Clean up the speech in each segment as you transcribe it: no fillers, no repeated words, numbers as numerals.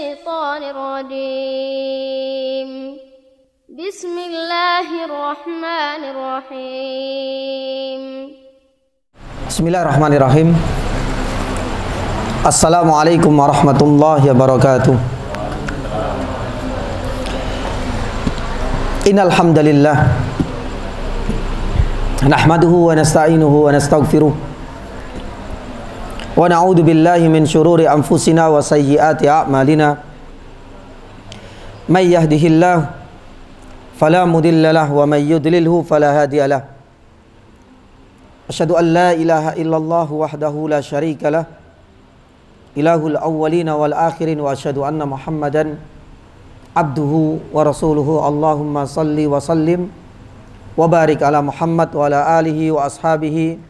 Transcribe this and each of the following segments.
الشيطان الرجيم بسم الله الرحمن الرحيم Bismillahirrahmanirrahim. Assalamualaikum warahmatullahi wabarakatuh. Innal hamdalillah nahmaduhu wa nasta'inuhu wa nastaghfiruh wa na'udzu billahi min shururi anfusina wa sayyiati a'malina. May yahdihillahu fala mudilla lahu wa may yudlilhu fala hadiya lahu. Asyhadu an la ilaha illallah wahdahu la syarika lah ilahul awwalina wal akhirin wa asyhadu anna Muhammadan abduhu wa rasuluhu. Allahumma salli wa sallim wa barik ala Muhammad wa ala alihi wa ashabihi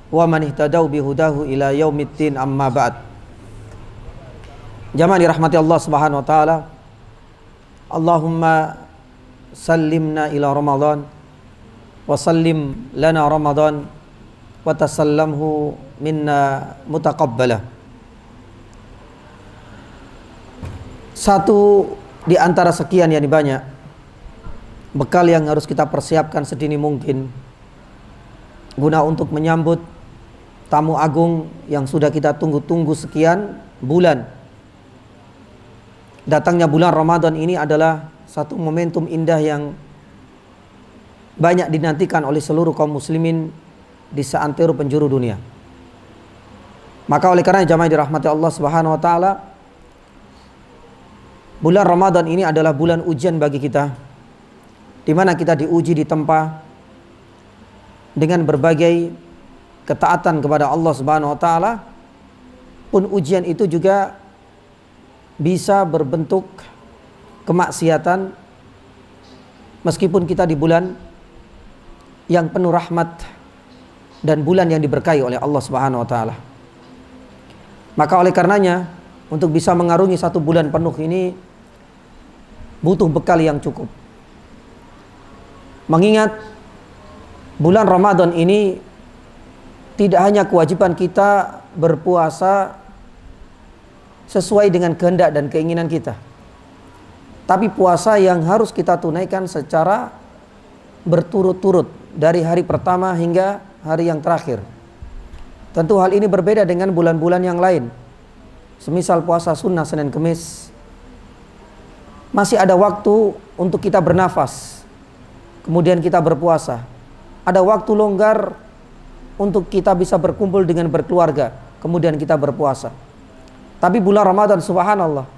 wa man ihtadaw bihudahu ila yaumiddin, amma ba'd. Jamaah dirahmati Allah Subhanahu wa taala. Allahumma sallimna ila Ramadan wa sallim lana Ramadan wa tasallamhu minna mutaqabbala. Satu di antara sekian yang banyak bekal yang harus kita persiapkan sedini mungkin guna untuk menyambut tamu agung yang sudah kita tunggu-tunggu sekian bulan. Datangnya bulan Ramadan ini adalah satu momentum indah yang banyak dinantikan oleh seluruh kaum muslimin di seantero penjuru dunia. Maka oleh karena jamaah dirahmati Allah Subhanahu wa taala, bulan Ramadan ini adalah bulan ujian bagi kita, di mana kita diuji ditempa dengan berbagai ketaatan kepada Allah Subhanahu wa taala. Pun ujian itu juga bisa berbentuk kemaksiatan, meskipun kita di bulan yang penuh rahmat dan bulan yang diberkahi oleh Allah Subhanahu wa taala. Maka oleh karenanya, untuk bisa mengarungi satu bulan penuh ini butuh bekal yang cukup. Mengingat bulan Ramadan ini tidak hanya kewajiban kita berpuasa sesuai dengan kehendak dan keinginan kita, tapi puasa yang harus kita tunaikan secara berturut-turut dari hari pertama hingga hari yang terakhir. Tentu hal ini berbeda dengan bulan-bulan yang lain. Semisal puasa sunnah Senin Kemis, masih ada waktu untuk kita bernafas, kemudian kita berpuasa. Ada waktu longgar untuk kita bisa berkumpul dengan berkeluarga, kemudian kita berpuasa. Tapi bulan Ramadan, subhanallah,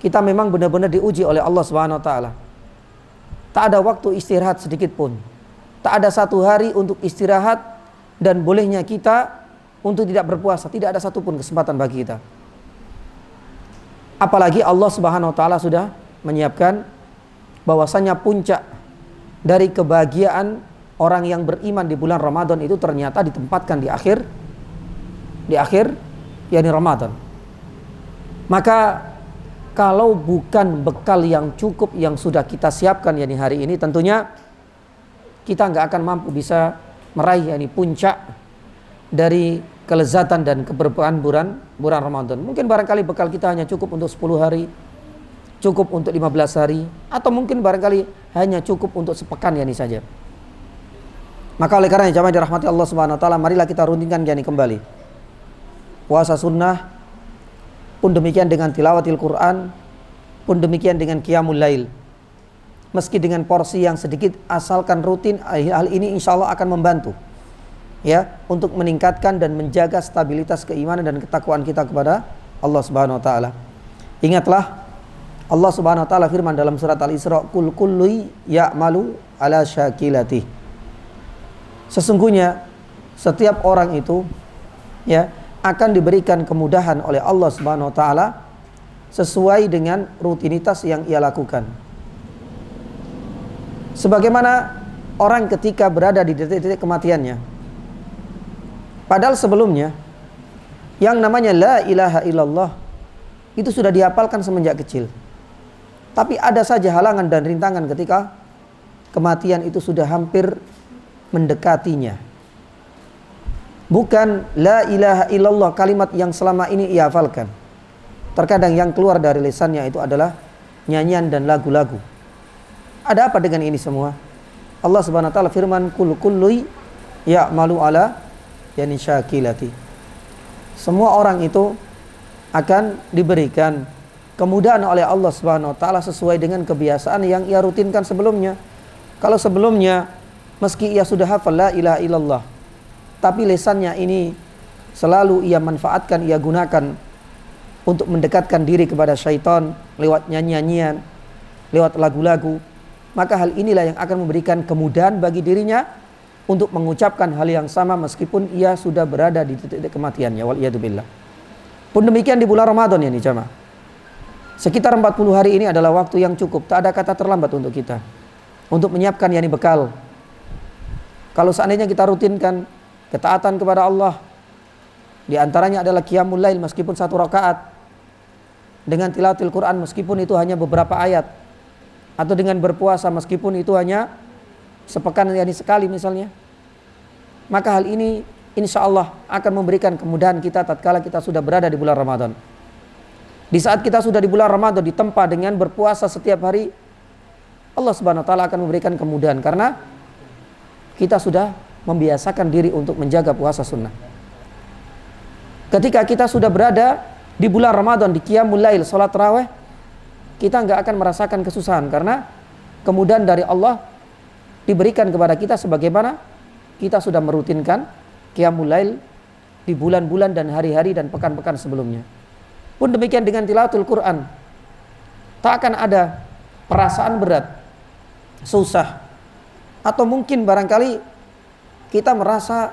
kita memang benar-benar diuji oleh Allah Subhanahu wa taala. Tak ada waktu istirahat sedikit pun. Tak ada satu hari untuk istirahat dan bolehnya kita untuk tidak berpuasa. Tidak ada satupun kesempatan bagi kita. Apalagi Allah Subhanahu wa taala sudah menyiapkan bahwasanya puncak dari kebahagiaan orang yang beriman di bulan Ramadan itu ternyata ditempatkan di akhir yakni Ramadan. Maka kalau bukan bekal yang cukup yang sudah kita siapkan yakni hari ini, tentunya kita nggak akan mampu bisa meraih yakni puncak dari kelezatan dan keberkahan bulan Ramadan. Mungkin barangkali bekal kita hanya cukup untuk 10 hari, cukup untuk 15 hari, atau mungkin barangkali hanya cukup untuk sepekan yakni saja. Maka oleh karena jamaah dirahmati Allah Subhanahu wa taala, marilah kita rundingkan yakni kembali puasa sunnah, pun demikian dengan tilawatil Quran, pun demikian dengan qiyamul lail. Meski dengan porsi yang sedikit, asalkan rutin, hal ini insya Allah akan membantu ya untuk meningkatkan dan menjaga stabilitas keimanan dan ketakwaan kita kepada Allah Subhanahu wa taala. Ingatlah Allah Subhanahu wa taala firman dalam surat Al-Isra, "Qul kullu ya'malu ala syakilati." Sesungguhnya setiap orang itu ya akan diberikan kemudahan oleh Allah Subhanahu wa taala sesuai dengan rutinitas yang ia lakukan. Sebagaimana orang ketika berada di detik-detik kematiannya, padahal sebelumnya yang namanya la ilaha illallah itu sudah dihafalkan semenjak kecil. Tapi ada saja halangan dan rintangan ketika kematian itu sudah hampir mendekatinya. Bukan la ilaha illallah kalimat yang selama ini ia hafalkan, terkadang yang keluar dari lisannya itu adalah nyanyian dan lagu-lagu. Ada apa dengan ini semua? Allah Subhanahu wa taala firman, kullu ya'malu ala yani syakilati. Semua orang itu akan diberikan kemudahan oleh Allah Subhanahu wa taala sesuai dengan kebiasaan yang ia rutinkan sebelumnya. Kalau sebelumnya meski ia sudah hafal la ilaha illallah, tapi lisannya ini selalu ia manfaatkan, ia gunakan untuk mendekatkan diri kepada syaitan lewat nyanyian, lewat lagu-lagu, maka hal inilah yang akan memberikan kemudahan bagi dirinya untuk mengucapkan hal yang sama meskipun ia sudah berada di titik kematiannya, waliyadzubillah. Pun demikian di bulan Ramadan ini jamaah. Sekitar 40 hari ini adalah waktu yang cukup, tak ada kata terlambat untuk kita untuk menyiapkan yakni bekal. Kalau seandainya kita rutinkan ketaatan kepada Allah, di antaranya adalah qiyamul lail meskipun 1 rakaat, dengan tilawatil Quran meskipun itu hanya beberapa ayat, atau dengan berpuasa meskipun itu hanya sepekan yakni sekali misalnya, maka hal ini insya Allah akan memberikan kemudahan kita tatkala kita sudah berada di bulan Ramadan. Di saat kita sudah di bulan Ramadan ditempa dengan berpuasa setiap hari, Allah Subhanahu wa taala akan memberikan kemudahan karena kita sudah membiasakan diri untuk menjaga puasa sunnah. Ketika kita sudah berada di bulan Ramadan di qiyamul lail, salat tarawih, kita enggak akan merasakan kesusahan karena kemudahan dari Allah diberikan kepada kita sebagaimana kita sudah merutinkan qiyamul lail di bulan-bulan dan hari-hari dan pekan-pekan sebelumnya. Pun demikian dengan tilawatul Quran, tak akan ada perasaan berat, susah, atau mungkin barangkali kita merasa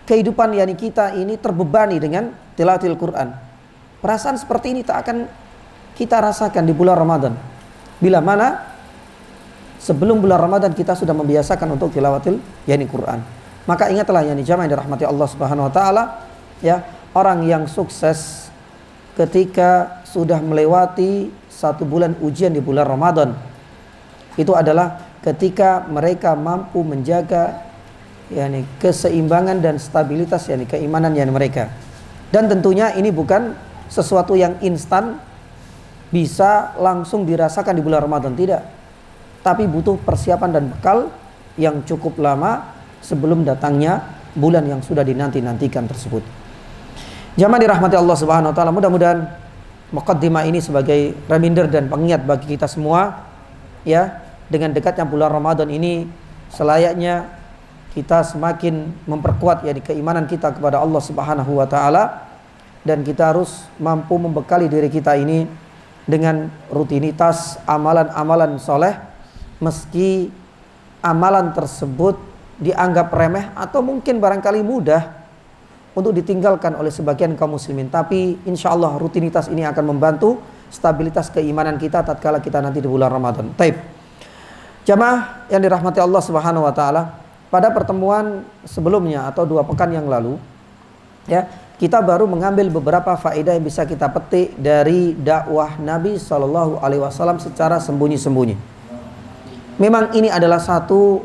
kehidupan yakni kita ini terbebani dengan tilawatil Quran. Perasaan seperti ini tak akan kita rasakan di bulan Ramadan. Bila mana sebelum bulan Ramadan kita sudah membiasakan untuk tilawatil yakni Quran. Maka ingatlah yakni jamaah yang dirahmati Allah Subhanahu wa taala, ya, orang yang sukses ketika sudah melewati 1 bulan ujian di bulan Ramadan itu adalah ketika mereka mampu menjaga yakni keseimbangan dan stabilitas yakni keimanan yakni mereka. Dan tentunya ini bukan sesuatu yang instan bisa langsung dirasakan di bulan Ramadan, tidak. Tapi butuh persiapan dan bekal yang cukup lama sebelum datangnya bulan yang sudah dinanti-nantikan tersebut. Jamaah dirahmati Allah Subhanahu wa taala, mudah-mudahan muqaddimah ini sebagai reminder dan pengingat bagi kita semua, ya, dengan dekatnya bulan Ramadan ini selayaknya kita semakin memperkuat yakni keimanan kita kepada Allah Subhanahu wa taala, dan kita harus mampu membekali diri kita ini dengan rutinitas amalan-amalan soleh meski amalan tersebut dianggap remeh atau mungkin barangkali mudah untuk ditinggalkan oleh sebagian kaum muslimin, tapi insya Allah rutinitas ini akan membantu stabilitas keimanan kita tatkala kita nanti di bulan Ramadan. Taib. Jamaah yang dirahmati Allah Subhanahu wa taala, pada pertemuan sebelumnya atau 2 pekan yang lalu, ya, kita baru mengambil beberapa faedah yang bisa kita petik dari dakwah Nabi Shallallahu Alaihi Wasallam secara sembunyi-sembunyi. Memang ini adalah satu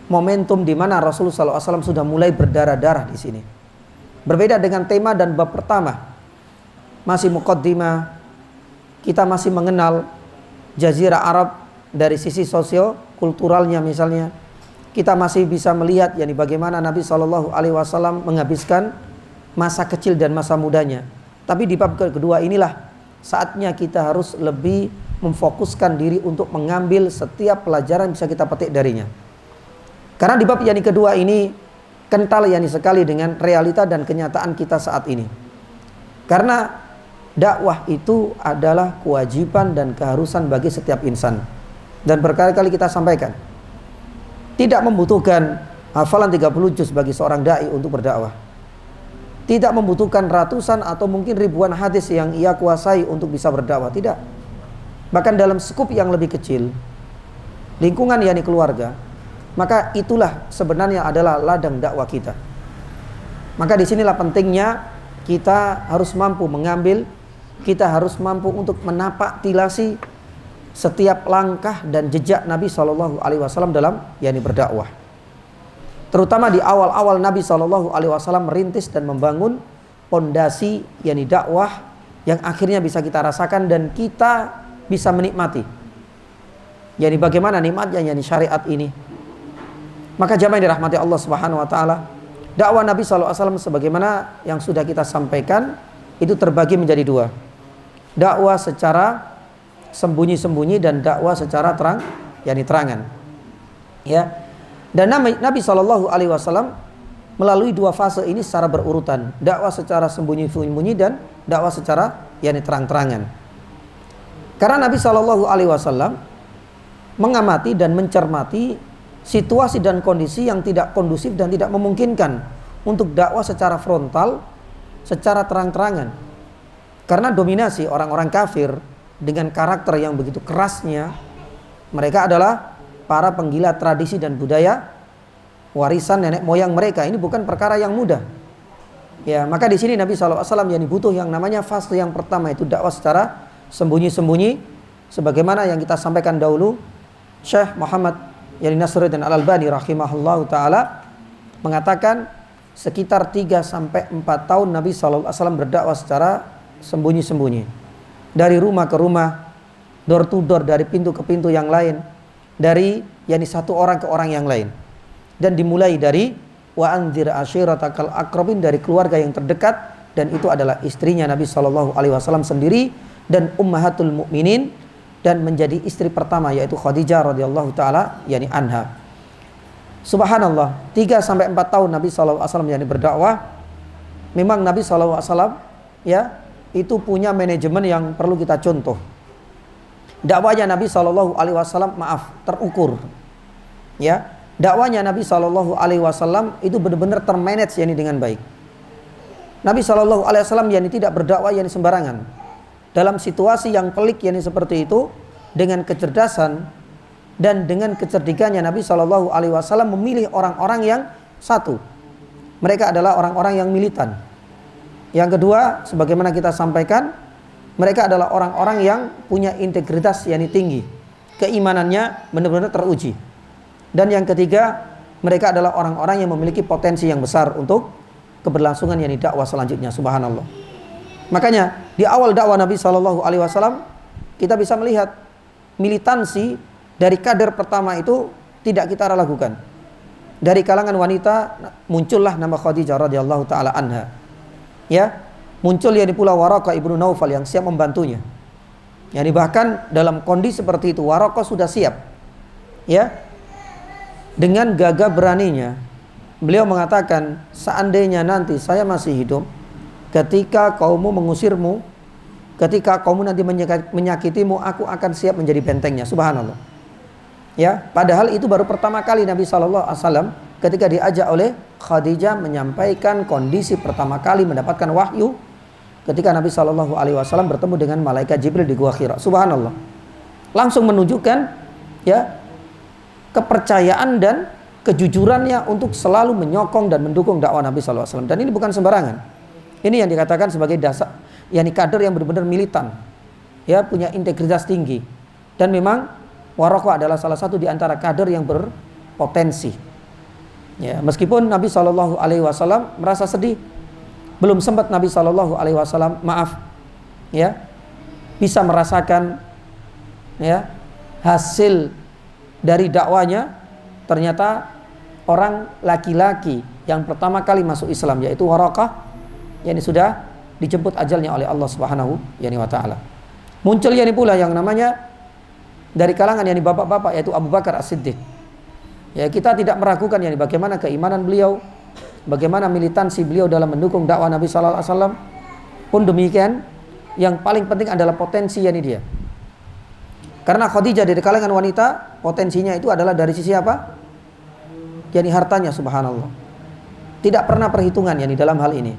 momentum di mana Rasulullah Shallallahu Alaihi Wasallam sudah mulai berdarah-darah di sini. Berbeda dengan tema dan bab pertama, masih muqaddimah, kita masih mengenal Jazirah Arab dari sisi sosio-kulturalnya misalnya. Kita masih bisa melihat yakni bagaimana Nabi Shallallahu Alaihi Wasallam menghabiskan masa kecil dan masa mudanya. Tapi di bab kedua inilah saatnya kita harus lebih memfokuskan diri untuk mengambil setiap pelajaran yang bisa kita petik darinya. Karena di bab yakni kedua ini kental yakni sekali dengan realita dan kenyataan kita saat ini. Karena dakwah itu adalah kewajiban dan keharusan bagi setiap insan. Dan berkali-kali kita sampaikan, tidak membutuhkan hafalan 30 juz bagi seorang dai untuk berdakwah. Tidak membutuhkan ratusan atau mungkin ribuan hadis yang ia kuasai untuk bisa berdakwah, tidak. Bahkan dalam skup yang lebih kecil, lingkungan yakni keluarga, maka itulah sebenarnya adalah ladang dakwah kita. Maka disinilah pentingnya kita harus mampu mengambil, kita harus mampu untuk menapak tilasi setiap langkah dan jejak Nabi Shallallahu Alaihi Wasallam dalam yakni berdakwah. Terutama di awal-awal Nabi Shallallahu Alaihi Wasallam merintis dan membangun pondasi yakni dakwah yang akhirnya bisa kita rasakan dan kita bisa menikmati. Jadi bagaimana nikmatnya yani syariat ini. Maka jamaah yang dirahmati Allah Subhanahu wa taala, dakwah Nabi SAW sebagaimana yang sudah kita sampaikan itu terbagi menjadi dua. Dakwah secara sembunyi-sembunyi dan dakwah secara terang, yani terangan. Ya. Dan Nabi SAW melalui dua fase ini secara berurutan, dakwah secara sembunyi-sembunyi dan dakwah secara yani terang-terangan. Karena Nabi SAW mengamati dan mencermati situasi dan kondisi yang tidak kondusif dan tidak memungkinkan untuk dakwah secara frontal, secara terang-terangan. Karena dominasi orang-orang kafir dengan karakter yang begitu kerasnya, mereka adalah para penggila tradisi dan budaya warisan nenek moyang mereka. Ini bukan perkara yang mudah. Ya, maka di sini Nabi SAW yang butuh yang namanya fase yang pertama, itu dakwah secara sembunyi-sembunyi, sebagaimana yang kita sampaikan dahulu. Syekh Muhammad yani Nasruddin Al-Albani rahimahullahu taala mengatakan sekitar 3-4 tahun Nabi SAW berdakwah secara sembunyi-sembunyi, dari rumah ke rumah, door to door, dari pintu ke pintu yang lain, dari yani satu orang ke orang yang lain, dan dimulai dari wa anzir ashiratakal aqrabin, dari keluarga yang terdekat, dan itu adalah istrinya Nabi SAW sendiri dan ummahatul mukminin, dan menjadi istri pertama yaitu Khadijah radhiyallahu taala yani anha. Subhanallah, 3-4 tahun Nabi SAW yani berdakwah. Memang Nabi SAW ya itu punya manajemen yang perlu kita contoh. Dakwahnya Nabi SAW terukur. Ya, dakwahnya Nabi SAW itu benar-benar termanage yani dengan baik. Nabi SAW yani tidak berdakwah yani sembarangan. Dalam situasi yang pelik yani seperti itu, dengan kecerdasan dan dengan kecerdikannya Nabi SAW memilih orang-orang yang satu, mereka adalah orang-orang yang militan. Yang kedua, sebagaimana kita sampaikan, mereka adalah orang-orang yang punya integritas yani tinggi, keimanannya benar-benar teruji. Dan yang ketiga, mereka adalah orang-orang yang memiliki potensi yang besar untuk keberlangsungan yani dakwah selanjutnya. Subhanallah. Makanya di awal dakwah Nabi SAW kita bisa melihat militansi dari kader pertama itu tidak kita ragukan. Dari kalangan wanita muncullah nama Khadijah radhiyallahu taala anha. Ya, muncul yani pula Waraqah ibnu Naufal yang siap membantunya. Yani bahkan dalam kondisi seperti itu Waraqah sudah siap. Ya, dengan gagah beraninya beliau mengatakan, seandainya nanti saya masih hidup, ketika kaummu mengusirmu, ketika kaummu nanti menyakitimu, aku akan siap menjadi bentengnya. Subhanallah. Ya, padahal itu baru pertama kali Nabi SAW ketika diajak oleh Khadijah menyampaikan kondisi pertama kali mendapatkan wahyu, ketika Nabi SAW bertemu dengan malaikat Jibril di Gua Hira. Subhanallah. Langsung menunjukkan ya kepercayaan dan kejujurannya untuk selalu menyokong dan mendukung dakwah Nabi SAW. Dan ini bukan sembarangan. Ini yang dikatakan sebagai dasar, yakni kader yang benar-benar militan, ya, punya integritas tinggi. Dan memang Waraqah adalah salah satu di antara kader yang berpotensi. Ya, meskipun Nabi SAW merasa sedih, belum sempat Nabi SAW ya, bisa merasakan ya hasil dari dakwanya. Ternyata orang laki-laki yang pertama kali masuk Islam yaitu Waraqah, yani sudah dijemput ajalnya oleh Allah Subhanahu wa taala. Muncul yani pula yang namanya dari kalangan yani bapak-bapak yaitu Abu Bakar As-Siddiq. Ya, kita tidak meragukan yani bagaimana keimanan beliau, bagaimana militansi beliau dalam mendukung dakwah Nabi sallallahu alaihi wasallam. Pun demikian, yang paling penting adalah potensi yani dia. Karena Khadijah dari kalangan wanita, potensinya itu adalah dari sisi apa? Yani hartanya, subhanallah. Tidak pernah perhitungan yani dalam hal ini.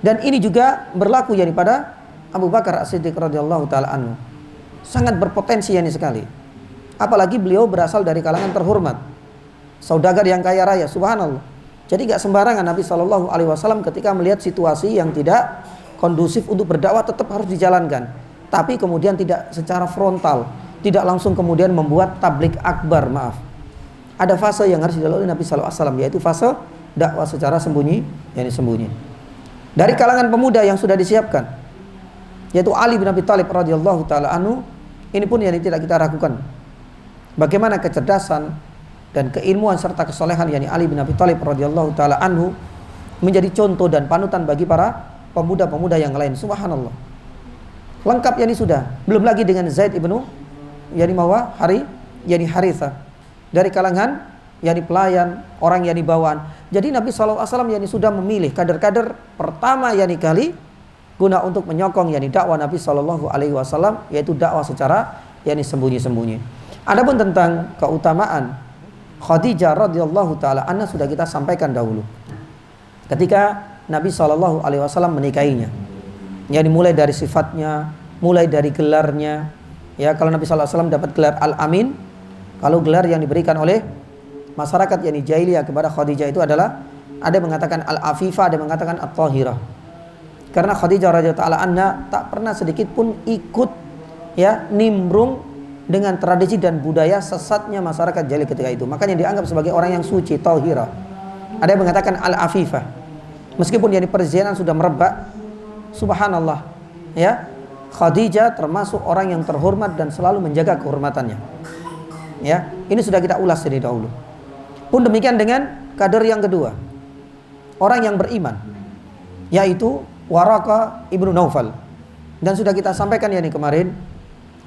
Dan ini juga berlaku yani pada Abu Bakar As-Siddiq radhiyallahu taala anhu. Sangat berpotensi yani sekali. Apalagi beliau berasal dari kalangan terhormat, saudagar yang kaya raya, subhanallah. Jadi gak sembarangan Nabi SAW ketika melihat situasi yang tidak kondusif untuk berdakwah tetap harus dijalankan. Tapi kemudian tidak secara frontal, tidak langsung kemudian membuat tablik akbar, maaf. Ada fase yang harus dilalui Nabi SAW, yaitu fase dakwah secara sembunyi, yani sembunyi. Dari kalangan pemuda yang sudah disiapkan, yaitu Ali bin Abi Thalib radhiyallahu taala anhu. Ini pun yang tidak kita ragukan bagaimana kecerdasan dan keilmuan serta kesolehan yakni Ali bin Abi Thalib radhiyallahu taala anhu menjadi contoh dan panutan bagi para pemuda-pemuda yang lain. Subhanallah. Lengkap yakni sudah. Belum lagi dengan Zaid ibnu Haritha dari kalangan yakni pelayan, orang yakni bawaan. Jadi Nabi SAW yakni sudah memilih kader-kader pertama yakni kali guna untuk menyokong yakni dakwah Nabi SAW, yaitu dakwah secara yakni sembunyi-sembunyi. Adapun tentang keutamaan Khadijah radhiyallahu taala anha sudah kita sampaikan dahulu. Ketika Nabi SAW menikahinya, yakni mulai dari sifatnya, mulai dari gelarnya. Ya, kalau Nabi SAW dapat gelar Al-Amin, kalau gelar yang diberikan oleh masyarakat yakni jahiliyah kepada Khadijah itu adalah, ada yang mengatakan Al-Afifah, ada yang mengatakan At-Tahirah. Karena Khadijah radhiyallahu anha tak pernah sedikit pun ikut ya nimbrung dengan tradisi dan budaya sesatnya masyarakat jahiliyah ketika itu. Makanya dianggap sebagai orang yang suci, Tahirah. Ada yang mengatakan Al-Afifah. Meskipun yakni perzinahan sudah merebak, subhanallah, ya, Khadijah termasuk orang yang terhormat dan selalu menjaga kehormatannya. Ya, ini sudah kita ulas dari dahulu. Pun demikian dengan kader yang kedua, orang yang beriman, yaitu Waraqah ibnu Naufal. Dan sudah kita sampaikan yakni kemarin,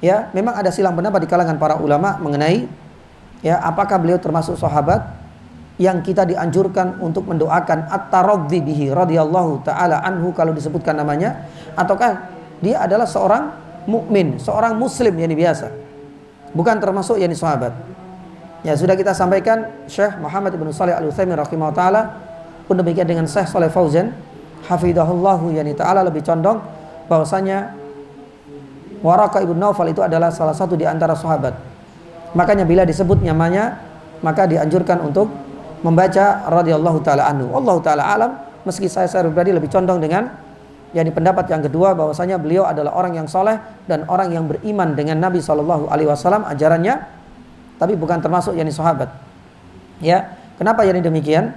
ya, memang ada silang pendapat di kalangan para ulama mengenai ya apakah beliau termasuk sahabat yang kita dianjurkan untuk mendoakan at-taraddi bihi radhiyallahu taala anhu kalau disebutkan namanya, ataukah dia adalah seorang mukmin, seorang muslim yang biasa, bukan termasuk yakni sahabat. Ya, sudah kita sampaikan Syekh Muhammad ibn Shalih Al-Utsaimin rahimahullah taala, pun demikian dengan Syekh Shalih Fauzan hafidhahullahu yani ta'ala lebih condong bahwasanya Waraqah ibn Naufal itu adalah salah satu di antara sahabat. Makanya bila disebut namanya maka dianjurkan untuk membaca radhiyallahu taala anhu. Wallahu taala alam, meski saya pribadi lebih condong dengan yakni pendapat yang kedua, bahwasanya beliau adalah orang yang soleh dan orang yang beriman dengan Nabi SAW ajarannya, tapi bukan termasuk yakni sahabat. Ya, kenapa yakni demikian?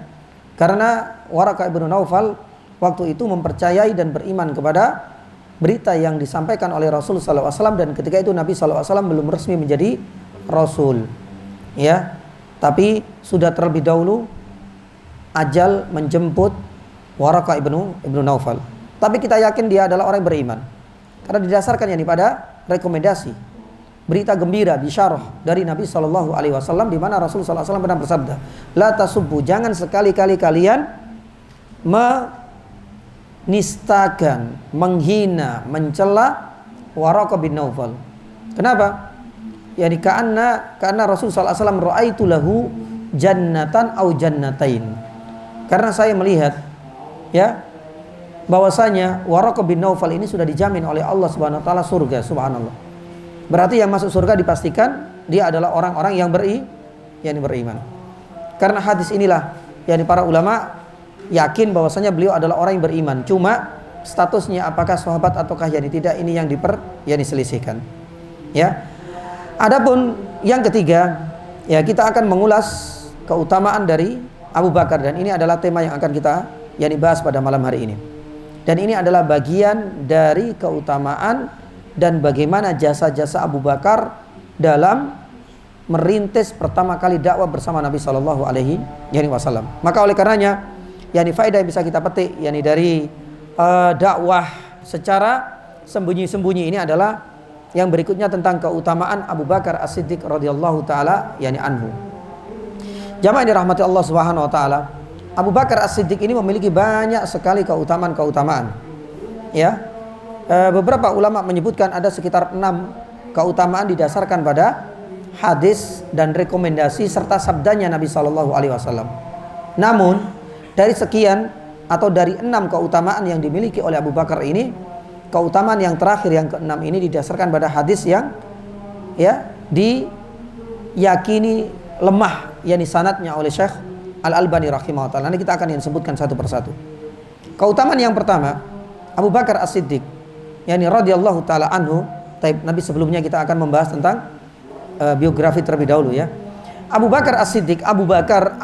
Karena Waraqah ibn Naufal waktu itu mempercayai dan beriman kepada berita yang disampaikan oleh Rasul SAW, dan ketika itu Nabi SAW belum resmi menjadi Rasul, ya, tapi sudah terlebih dahulu ajal menjemput Waraqah ibnu Naufal. Tapi kita yakin dia adalah orang yang beriman, karena didasarkan yakni pada rekomendasi berita gembira bisyarah dari Nabi SAW, di mana Rasul SAW pernah bersabda, la tasubbu, jangan sekali-kali kalian nistakan, menghina, mencela Waraqah bin Naufal. Kenapa? Yani karena Rasul SAW ra'aitu lahu jannatan au jannatain. Karena saya melihat ya bahwasanya Waraqah bin Naufal ini sudah dijamin oleh Allah Subhanahu wa taala surga, subhanallah. Berarti yang masuk surga dipastikan dia adalah orang-orang yang beriman. Karena hadis inilah yani para ulama yakin bahwasanya beliau adalah orang yang beriman. Cuma statusnya apakah sahabat ataukah yani tidak, ini yang diselisihkan. Ya. Adapun yang ketiga, ya, kita akan mengulas keutamaan dari Abu Bakar, dan ini adalah tema yang akan kita yani bahas pada malam hari ini. Dan ini adalah bagian dari keutamaan dan bagaimana jasa-jasa Abu Bakar dalam merintis pertama kali dakwah bersama Nabi Shallallahu Alaihi Wasallam. Maka oleh karenanya, yani faedah yang bisa kita petik yani dari dakwah secara sembunyi-sembunyi ini adalah yang berikutnya tentang keutamaan Abu Bakar As-Siddiq radhiyallahu taala yani anhu. Jamaah yang dirahmati Allah Subhanahu wa taala, Abu Bakar As-Siddiq ini memiliki banyak sekali keutamaan-keutamaan. Ya. Beberapa ulama menyebutkan ada sekitar 6 keutamaan didasarkan pada hadis dan rekomendasi serta sabdanya Nabi Shallallahu Alaihi Wasallam. Namun dari sekian atau dari 6 keutamaan yang dimiliki oleh Abu Bakar ini, keutamaan yang terakhir yang ke-6 ini didasarkan pada hadis yang ya diyakini lemah yakni sanadnya oleh Syekh Al-Albani rahimahullah. Nanti kita akan sebutkan satu persatu. Keutamaan yang pertama, Abu Bakar As-Siddiq yakni radhiyallahu taala anhu. Nabi sebelumnya kita akan membahas tentang biografi terlebih dahulu ya. Abu Bakar As-Siddiq, Abu Bakar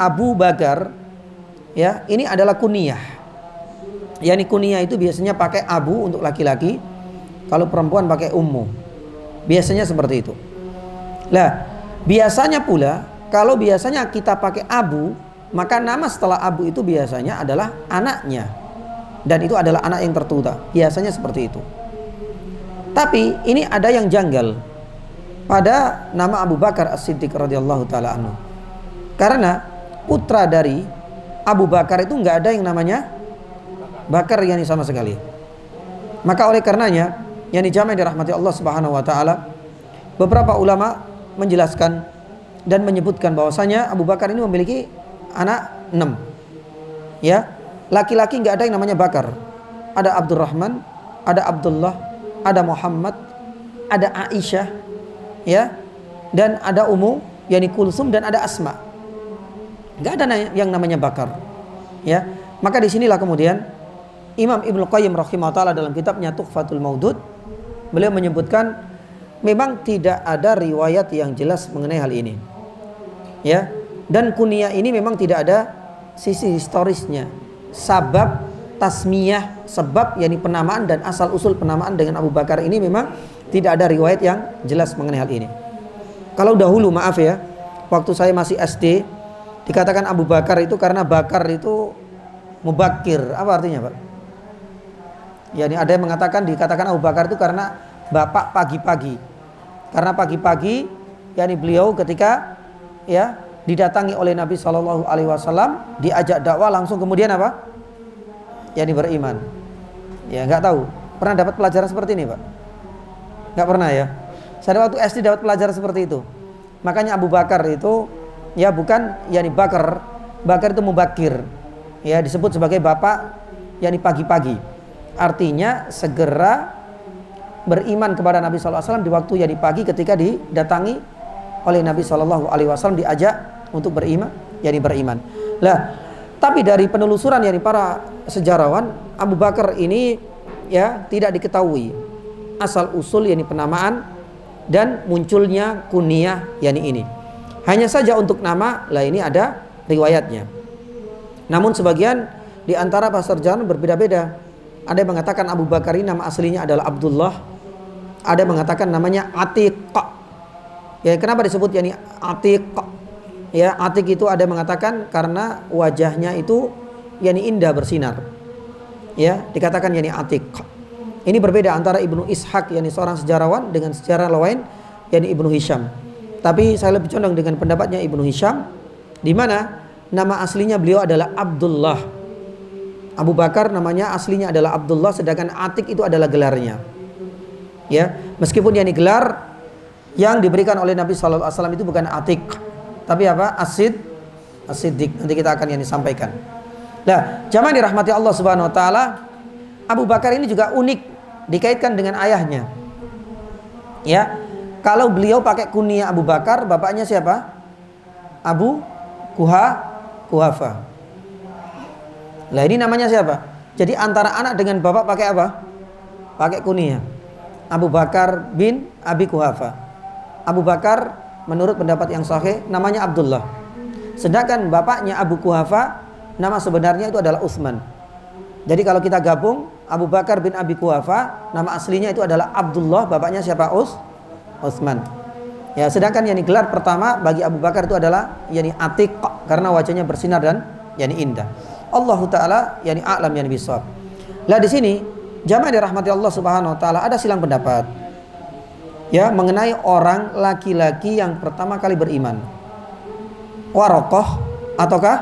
ya, ini adalah kunyah. Yani kunyah itu biasanya pakai Abu untuk laki-laki, Kalau perempuan pakai ummu. Biasanya seperti itu. Lah, biasanya pula kalau biasanya kita pakai abu, maka nama setelah abu itu biasanya adalah anaknya. Dan itu adalah anak yang tertua. Biasanya seperti itu. Tapi ini ada yang janggal pada nama Abu Bakar As-Siddiq radhiyallahu taala anhu. Karena putra dari Abu Bakar itu nggak ada yang namanya Bakar yani sama sekali. Maka oleh karenanya yang dijamai dirahmati Allah Subhanahu wa taala, beberapa ulama menjelaskan dan menyebutkan bahwasanya Abu Bakar ini memiliki anak 6. Ya, laki-laki nggak ada yang namanya Bakar. Ada Abdurrahman, ada Abdullah, ada Muhammad, ada Aisyah, ya, dan ada Ummu yani Kulsum, dan ada Asma. Nggak ada yang namanya Bakar. Ya, maka disinilah kemudian Imam Ibnu Qayyim rahimahullah dalam kitabnya Tuhfatul Maudud, beliau menyebutkan memang tidak ada riwayat yang jelas mengenai hal ini. Ya, dan kunyah ini memang tidak ada sisi historisnya. Sabab tasmiyah, sebab yakni penamaan dan asal usul penamaan dengan Abu Bakar ini memang tidak ada riwayat yang jelas mengenai hal ini. Kalau dahulu, maaf ya, waktu saya masih SD dikatakan Abu Bakar itu karena bakar itu mubakir. Apa artinya, Pak? Yani ada yang mengatakan dikatakan Abu Bakar itu karena bapak pagi-pagi. Karena pagi-pagi yakni beliau ketika ya didatangi oleh Nabi Shallallahu alaihi wasallam, diajak dakwah langsung kemudian apa? Yani beriman. Ya nggak tahu. Pernah dapat pelajaran seperti ini, Pak? Nggak pernah ya. Saya waktu SD dapat pelajaran seperti itu. Makanya Abu Bakar itu ya bukan yani bakar. Bakar itu mubakir. Ya disebut sebagai bapak yani pagi-pagi. Artinya segera beriman kepada Nabi SAW di waktu yani pagi ketika didatangi oleh Nabi SAW, diajak untuk beriman, yani beriman. Lah, tapi dari penelusuran yani para sejarawan, Abu Bakar ini ya tidak diketahui asal usul yani penamaan dan munculnya kunyah yani ini. Hanya saja untuk nama, lah ini ada riwayatnya. Namun sebagian di antara para sejarawan berbeda-beda. Ada yang mengatakan Abu Bakar ini nama aslinya adalah Abdullah. Ada yang mengatakan namanya Atiq. Ya, kenapa disebut yani Atiq? Ya, Atiq itu ada yang mengatakan karena wajahnya itu yani indah bersinar. Ya, dikatakan yani Atiq. Ini berbeda antara Ibnu Ishaq yani seorang sejarawan dengan sejarawan lain yani Ibnu Hisham. Tapi saya lebih condong dengan pendapatnya Ibnu Hisham, di mana nama aslinya beliau adalah Abdullah. Abu Bakar namanya aslinya adalah Abdullah, sedangkan Atiq itu adalah gelarnya. Ya, meskipun yang digelar yang diberikan oleh Nabi SAW itu bukan Atiq, tapi apa? As-Siddiq. Nanti kita akan yang disampaikan. Nah, jamaah dirahmati Allah Subhanahu Wa Taala, Abu Bakar ini juga unik dikaitkan dengan ayahnya. Ya, kalau beliau pakai kunyah Abu Bakar, bapaknya siapa? Abu Kuhafa. Lah ini namanya siapa? Jadi antara anak dengan bapak pakai apa? Pakai kunyah. Abu Bakar bin Abi Kuhafa. Abu Bakar menurut pendapat yang sahih namanya Abdullah. Sedangkan bapaknya Abu Kuhafa nama sebenarnya itu adalah Utsman. Jadi kalau kita gabung Abu Bakar bin Abi Kuhafa, nama aslinya itu adalah Abdullah, bapaknya siapa? Utsman. Ya, sedangkan yang gelar pertama bagi Abu Bakar itu adalah yani Atiq karena wajahnya bersinar dan yani indah. Allah Ta'ala yani a'lam yani bisawab. Lah di sini jamaah dirahmati Allah Subhanahu Wa Ta'ala ada silang pendapat ya mengenai orang laki-laki yang pertama kali beriman, Waraqah ataukah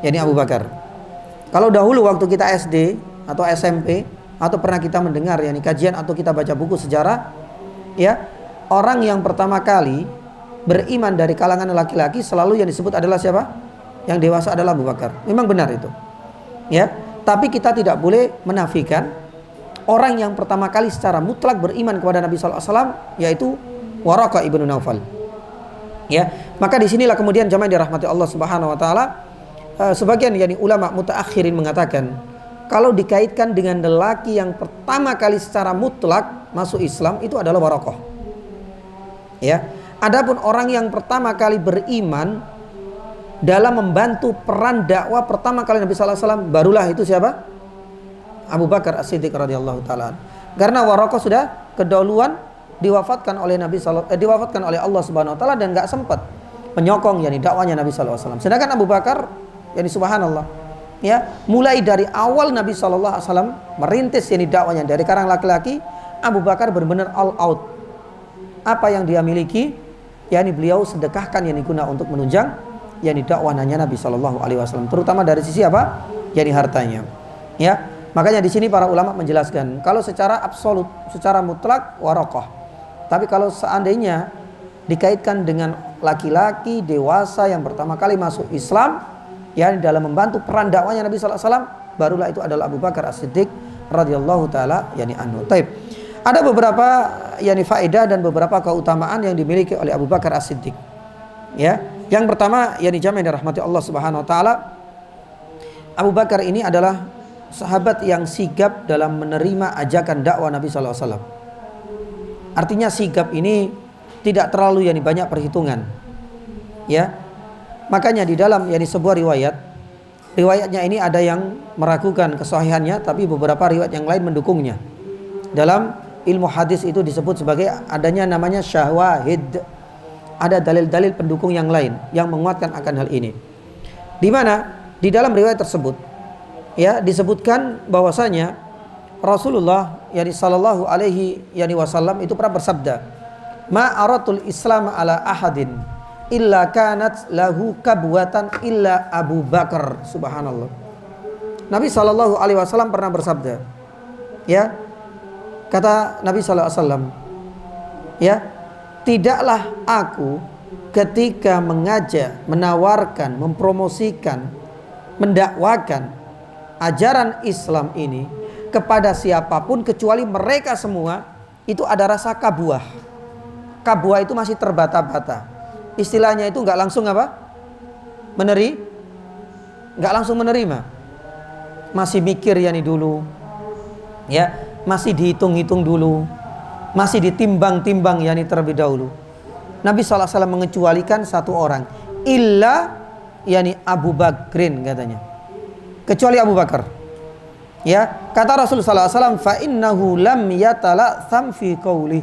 yani Abu Bakar. Kalau dahulu waktu kita SD atau SMP atau pernah kita mendengar yani kajian atau kita baca buku sejarah ya, orang yang pertama kali beriman dari kalangan laki-laki selalu yang disebut adalah siapa? Yang dewasa adalah Abu Bakar. Memang benar itu. Ya, tapi kita tidak boleh menafikan orang yang pertama kali secara mutlak beriman kepada Nabi sallallahu alaihi wasallam yaitu Waraqah ibnu Naufal. Ya, maka disinilah kemudian jamaah dirahmati Allah Subhanahu Wa Taala, sebagian yani ulama mutaakhirin mengatakan kalau dikaitkan dengan lelaki yang pertama kali secara mutlak masuk Islam itu adalah Waraqah. Ya, adapun orang yang pertama kali beriman dalam membantu peran dakwah pertama kali Nabi sallallahu alaihi wasallam barulah itu siapa? Abu Bakar As-Siddiq radhiyallahu taala. Karena Waraqah sudah kedahuluan diwafatkan oleh diwafatkan oleh Allah Subhanahu wa taala dan enggak sempat menyokong dakwanya Nabi sallallahu alaihi wasallam. Sedangkan Abu Bakar subhanallah mulai dari awal Nabi sallallahu alaihi wasallam merintis dakwanya dari kalangan laki-laki, Abu Bakar benar-benar all out. Apa yang dia miliki beliau sedekahkan guna untuk menunjang dakwahnya Nabi sallallahu alaihi wasallam, terutama dari sisi apa? Hartanya. Makanya di sini para ulama menjelaskan kalau secara absolut, secara mutlak Waraqah. Tapi kalau seandainya dikaitkan dengan laki-laki dewasa yang pertama kali masuk Islam dalam membantu peran dakwahnya Nabi sallallahu alaihi wasallam, barulah itu adalah Abu Bakar As-Siddiq radhiyallahu taala anhu. Taib. Ada beberapa faedah dan beberapa keutamaan yang dimiliki oleh Abu Bakar As-Siddiq. Yang pertama jamaah yang dirahmati Allah Subhanahu wa taala, Abu Bakar ini adalah sahabat yang sigap dalam menerima ajakan dakwah Nabi sallallahu alaihi wasallam. Artinya sigap ini tidak terlalu banyak perhitungan. Makanya di dalam sebuah riwayatnya ini ada yang meragukan kesahihannya, tapi beberapa riwayat yang lain mendukungnya. Dalam ilmu hadis itu disebut sebagai adanya namanya syawahid. Ada dalil-dalil pendukung yang lain yang menguatkan akan hal ini. Di mana di dalam riwayat tersebut disebutkan bahwasanya Rasulullah sallallahu alaihi wasallam itu pernah bersabda, "Ma aratul Islam ala ahadin illa kanat lahu kabwatan illa Abu Bakar." Subhanallah. Nabi sallallahu alaihi wasallam pernah bersabda, kata Nabi sallallahu alaihi wasallam, tidaklah aku ketika mengajak, menawarkan, mempromosikan, mendakwakan ajaran Islam ini kepada siapapun kecuali mereka semua itu ada rasa kabuah. Kabuah itu masih terbata-bata. Istilahnya itu nggak langsung nggak langsung menerima. Masih mikir dulu. Masih dihitung-hitung dulu. Masih ditimbang-timbang terlebih dahulu. Nabi SAW mengecualikan satu orang, illa Abu Bakrin katanya. Kecuali Abu Bakar. Kata Rasulullah SAW, fa innahu lam yatalatham fi qawli.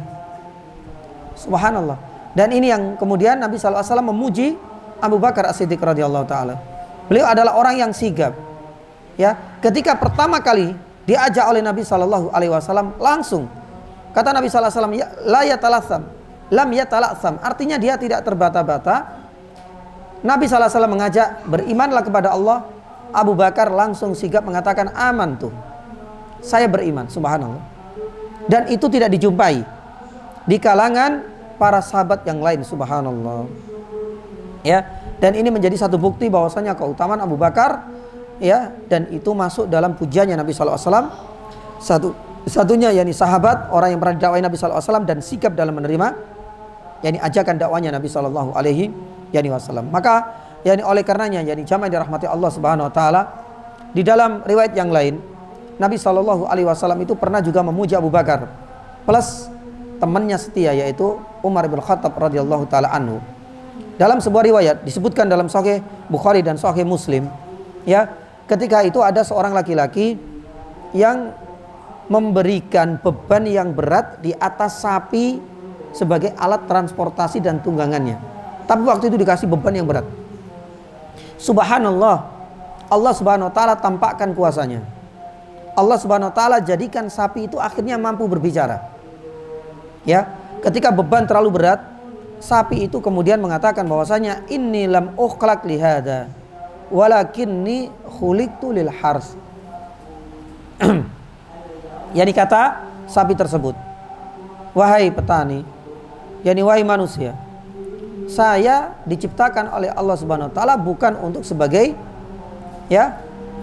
Subhanallah. Dan ini yang kemudian Nabi SAW memuji Abu Bakar As-Siddiq radhiyallahu taala. Beliau adalah orang yang sigap. Ketika pertama kali diajak oleh Nabi SAW langsung kata Nabi SAW, la yatalatham, lam yatalatham. Artinya dia tidak terbata-bata. Nabi SAW mengajak berimanlah kepada Allah. Abu Bakar langsung sigap mengatakan aman tuh, saya beriman. Subhanallah. Dan itu tidak dijumpai di kalangan para sahabat yang lain. Subhanallah. Dan ini menjadi satu bukti bahwasanya keutamaan Abu Bakar dan itu masuk dalam pujiannya Nabi SAW. Satunya sahabat, orang yang pernah didakwahi Nabi SAW dan sigap dalam menerima ajakan dakwanya Nabi SAW. Maka oleh karenanya jamaah dirahmati Allah Subhanahu wa taala, di dalam riwayat yang lain Nabi sallallahu alaihi wasallam itu pernah juga memuji Abu Bakar plus temannya setia yaitu Umar bin Khattab radhiyallahu taala anhu. Dalam sebuah riwayat disebutkan dalam Sahih Bukhari dan Sahih Muslim, ketika itu ada seorang laki-laki yang memberikan beban yang berat di atas sapi sebagai alat transportasi dan tunggangannya. Tapi waktu itu dikasih beban yang berat. Subhanallah, Allah Subhanahu wa taala tampakkan kuasanya. Allah Subhanahu wa taala jadikan sapi itu akhirnya mampu berbicara. Ketika beban terlalu berat, sapi itu kemudian mengatakan bahwasanya inni lam ukhlaq li hada walakinni khuliqtu lil hars. Kata sapi tersebut, wahai petani, wahai manusia, saya diciptakan oleh Allah Subhanahu wa taala bukan untuk sebagai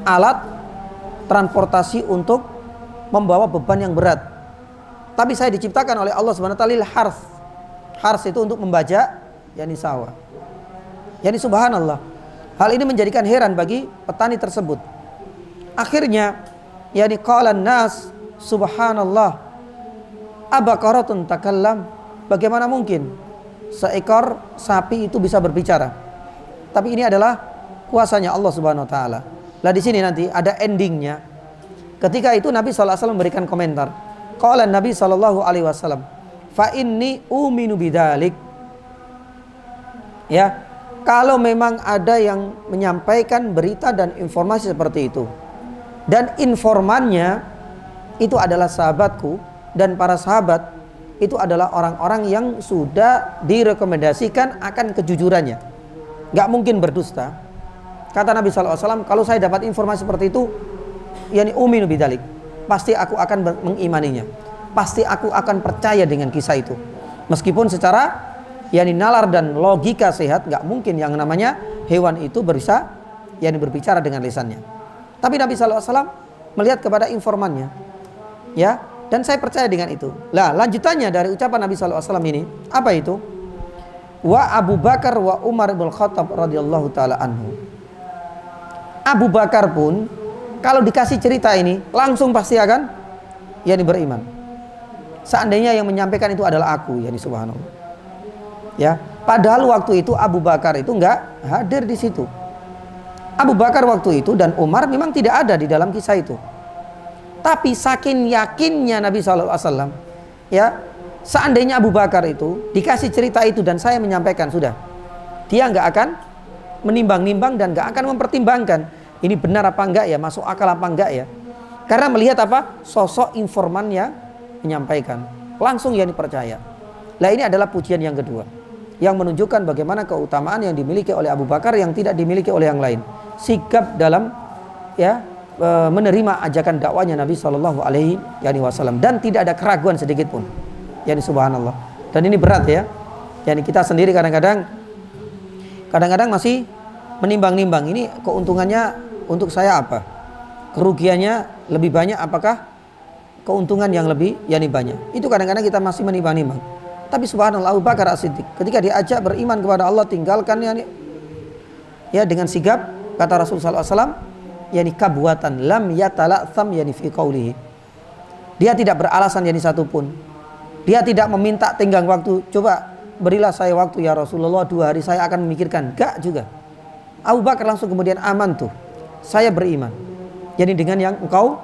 alat transportasi untuk membawa beban yang berat. Tapi saya diciptakan oleh Allah Subhanahu wa taala lil hars. Hars itu untuk membajak sawah. Subhanallah. Hal ini menjadikan heran bagi petani tersebut. Akhirnya qala nas subhanallah abaqaratun takallam. Bagaimana mungkin seekor sapi itu bisa berbicara? Tapi ini adalah kuasanya Allah Subhanahu wa taala. Lah di sini nanti ada endingnya. Ketika itu Nabi SAW memberikan komentar, Qala Nabi sallallahu alaihi wasallam, fa inni uminu bidzalik. Ya, kalau memang ada yang menyampaikan berita dan informasi seperti itu, dan informannya itu adalah sahabatku, dan para sahabat itu adalah orang-orang yang sudah direkomendasikan akan kejujurannya, nggak mungkin berdusta. Kata Nabi SAW, kalau saya dapat informasi seperti itu, yani uminu bidzalik, pasti aku akan mengimaninya, pasti aku akan percaya dengan kisah itu, meskipun secara yani nalar dan logika sehat nggak mungkin yang namanya hewan itu bisa yani berbicara dengan lisannya. Tapi Nabi SAW melihat kepada informannya, ya, dan saya percaya dengan itu. Lah, lanjutannya dari ucapan Nabi SAW ini apa itu? Wa Abu Bakar wa Umar bin Khattab radhiyallahu taala anhu. Abu Bakar pun kalau dikasih cerita ini langsung pasti akan yani beriman. Seandainya yang menyampaikan itu adalah aku, yani subhanallah. Ya, padahal waktu itu Abu Bakar itu enggak hadir di situ. Abu Bakar waktu itu dan Umar memang tidak ada di dalam kisah itu. Tapi saking yakinnya Nabi SAW, ya, seandainya Abu Bakar itu dikasih cerita itu dan saya menyampaikan, sudah, dia nggak akan menimbang-nimbang dan nggak akan mempertimbangkan ini benar apa enggak ya, masuk akal apa enggak ya. Karena melihat apa? Sosok informan yang menyampaikan, langsung yang dipercaya. Nah, ini adalah pujian yang kedua yang menunjukkan bagaimana keutamaan yang dimiliki oleh Abu Bakar yang tidak dimiliki oleh yang lain. Sikap dalam ya menerima ajakan dakwanya Nabi Shallallahu Alaihi Wasallam dan tidak ada keraguan sedikit pun. Yani subhanallah. Dan ini berat ya. Yani kita sendiri kadang-kadang masih menimbang-nimbang, ini keuntungannya untuk saya apa? Kerugiannya lebih banyak apakah keuntungan yang lebih yani banyak? Itu kadang-kadang kita masih menimbang-nimbang. Tapi subhanallah, Abu Bakar As-Siddiq ketika diajak beriman kepada Allah, tinggalkan yani ya dengan sigap, kata Rasulullah SAW, yani kabwatan lam yatala'tham yani fi qawlihi. Dia tidak beralasan yani satupun. Dia tidak meminta tenggang waktu, coba berilah saya waktu ya Rasulullah 2 hari saya akan memikirkan. Enggak juga. Abu Bakar langsung kemudian aman tuh, saya beriman yani dengan yang engkau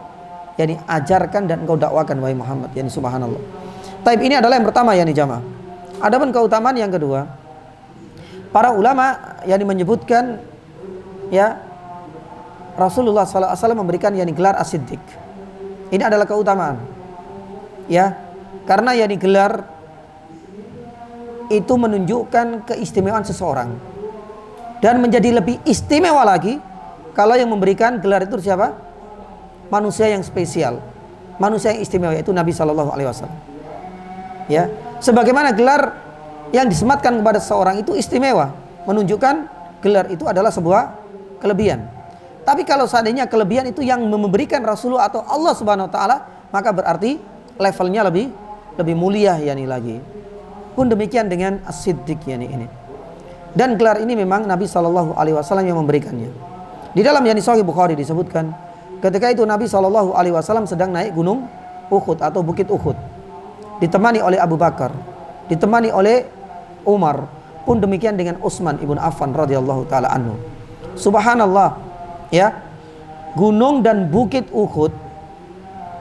yani ajarkan dan engkau dakwakan wahai Muhammad, yani subhanallah. Taib, ini adalah yang pertama yani jamaah. Adapun keutamaan yang kedua, para ulama yani menyebutkan ya Rasulullah SAW memberikan yani gelar As-Siddiq. Ini adalah keutamaan, ya, karena yani gelar itu menunjukkan keistimewaan seseorang, dan menjadi lebih istimewa lagi kalau yang memberikan gelar itu siapa? Manusia yang spesial, manusia yang istimewa, yaitu Nabi Shallallahu Alaihi Wasallam. Ya, sebagaimana gelar yang disematkan kepada seseorang itu istimewa, menunjukkan gelar itu adalah sebuah kelebihan. Tapi kalau seandainya kelebihan itu yang memberikan Rasulullah atau Allah Subhanahu Wa Taala, maka berarti levelnya lebih mulia yani lagi. Pun demikian dengan As-Siddiq yani ini. Dan gelar ini memang Nabi Shallallahu Alaihi Wasallam yang memberikannya. Di dalam yani Sahih Bukhari disebutkan, ketika itu Nabi Shallallahu Alaihi Wasallam sedang naik gunung Uhud atau bukit Uhud, ditemani oleh Abu Bakar, ditemani oleh Umar, pun demikian dengan Utsman ibn Affan radhiyallahu taala anhu. Subhanallah, ya, gunung dan bukit Uhud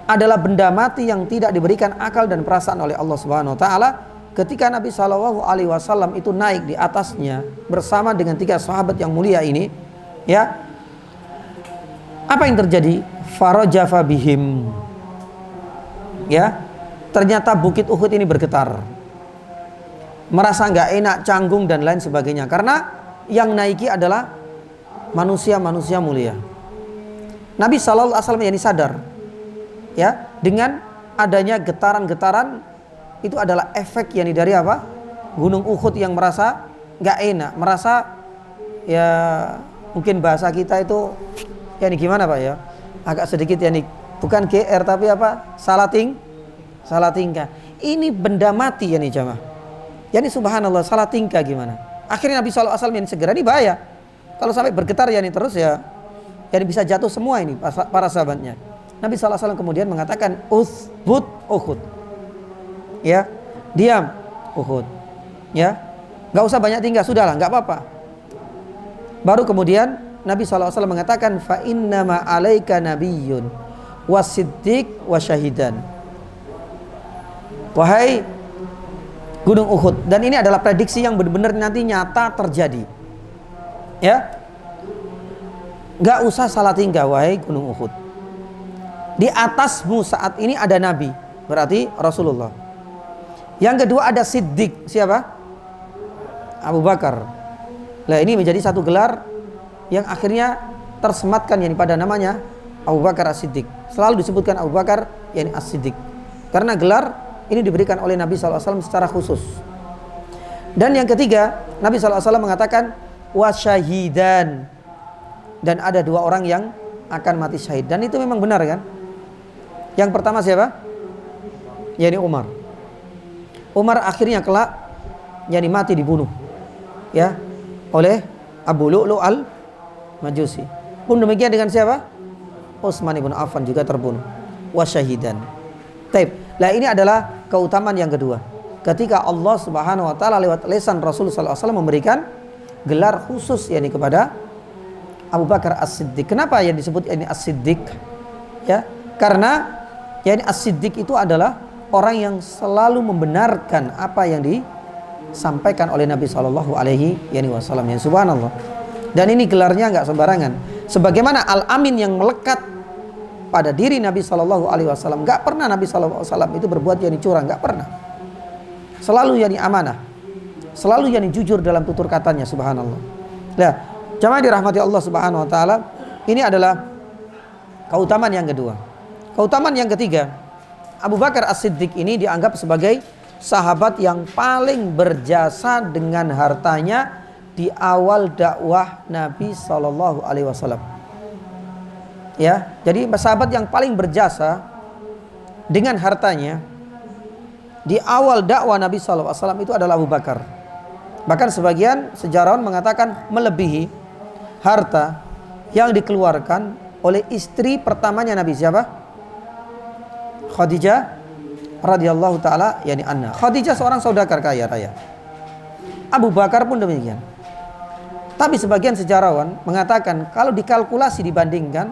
adalah benda mati yang tidak diberikan akal dan perasaan oleh Allah Subhanahu wa taala. Ketika Nabi Shallallahu Alaihi Wasallam itu naik di atasnya bersama dengan 3 sahabat yang mulia ini, ya, apa yang terjadi? Farajafa bihim, ya, ternyata bukit Uhud ini bergetar, merasa nggak enak, canggung dan lain sebagainya, karena yang naiki adalah manusia-manusia mulia. Nabi Shallallahu Alaihi Wasallam yang sadar, ya, dengan adanya getaran-getaran itu adalah efek yang dari apa? Gunung Uhud yang merasa nggak enak, merasa ya mungkin bahasa kita itu ya ini gimana Pak ya, agak sedikit ya nih, bukan GR tapi apa? salah tingkah. Ini benda mati ya nih jamaah. Ya ini subhanallah, salah tingkah gimana? Akhirnya Nabi SAW yang segera, ini bahaya. Kalau sampai bergetar ya ini terus ya ini bisa jatuh semua ini para sahabatnya. Nabi SAW kemudian mengatakan Uthbut Uhud. Ya, diam Uhud. Ya, nggak usah banyak tinggal, sudahlah, nggak apa-apa. Baru kemudian Nabi SAW mengatakan fa innama alaika nabiyyun wasiddiq wasyahidan. wahai Gunung Uhud. Dan ini adalah prediksi yang benar-benar nanti nyata terjadi. Ya, nggak usah salah tingkah wahai Gunung Uhud. Di atasmu saat ini ada Nabi, berarti Rasulullah. Yang kedua ada Siddiq. Siapa? Abu Bakar. Nah, ini menjadi satu gelar yang akhirnya tersematkan yakni pada namanya Abu Bakar As-Siddiq. Selalu disebutkan Abu Bakar yakni As-Siddiq. Karena gelar ini diberikan oleh Nabi SAW secara khusus. Dan yang ketiga, Nabi SAW mengatakan wasyahidan. Dan ada dua orang yang akan mati syahid. Dan itu memang benar kan? Yang pertama siapa? yakni Umar. Umar akhirnya kelak yakni mati dibunuh ya oleh Abu Lu'lu' al-Majusi. Pun demikian dengan siapa? Utsman ibn Affan juga terbunuh. Wasyahidan. Taib. Nah, ini adalah keutamaan yang kedua. Ketika Allah Subhanahu wa taala lewat lisan Rasul sallallahu alaihi wasallam memberikan gelar khusus yakni kepada Abu Bakar As-Siddiq. Kenapa yang disebut ini As-Siddiq? Ya, karena yakni As-Siddiq itu adalah orang yang selalu membenarkan apa yang disampaikan oleh Nabi Shallallahu Alaihi Wasallam. Ya, subhanallah. Dan ini gelarnya nggak sembarangan. Sebagaimana Al-Amin yang melekat pada diri Nabi Shallallahu Alaihi Wasallam, nggak pernah Nabi Shallallahu Alaihi Wasallam itu berbuat yang curang, nggak pernah. Selalu yang amanah, selalu yang jujur dalam tutur katanya. Subhanallah. Nah, jamaah dirahmati Allah Subhanahu Wa Taala, ini adalah keutamaan yang kedua. Keutamaan yang ketiga. Abu Bakar As-Siddiq ini dianggap sebagai sahabat yang paling berjasa dengan hartanya di awal dakwah Nabi Shallallahu Alaihi Wasallam. Ya, jadi sahabat yang paling berjasa dengan hartanya di awal dakwah Nabi Shallallahu Alaihi Wasallam itu adalah Abu Bakar. Bahkan sebagian sejarawan mengatakan melebihi harta yang dikeluarkan oleh istri pertamanya Nabi siapa? Khadijah radhiyallahu taala yakni anha. Khadijah seorang saudagar kaya raya. Abu Bakar pun demikian. Tapi sebagian sejarawan mengatakan kalau dikalkulasi dibandingkan,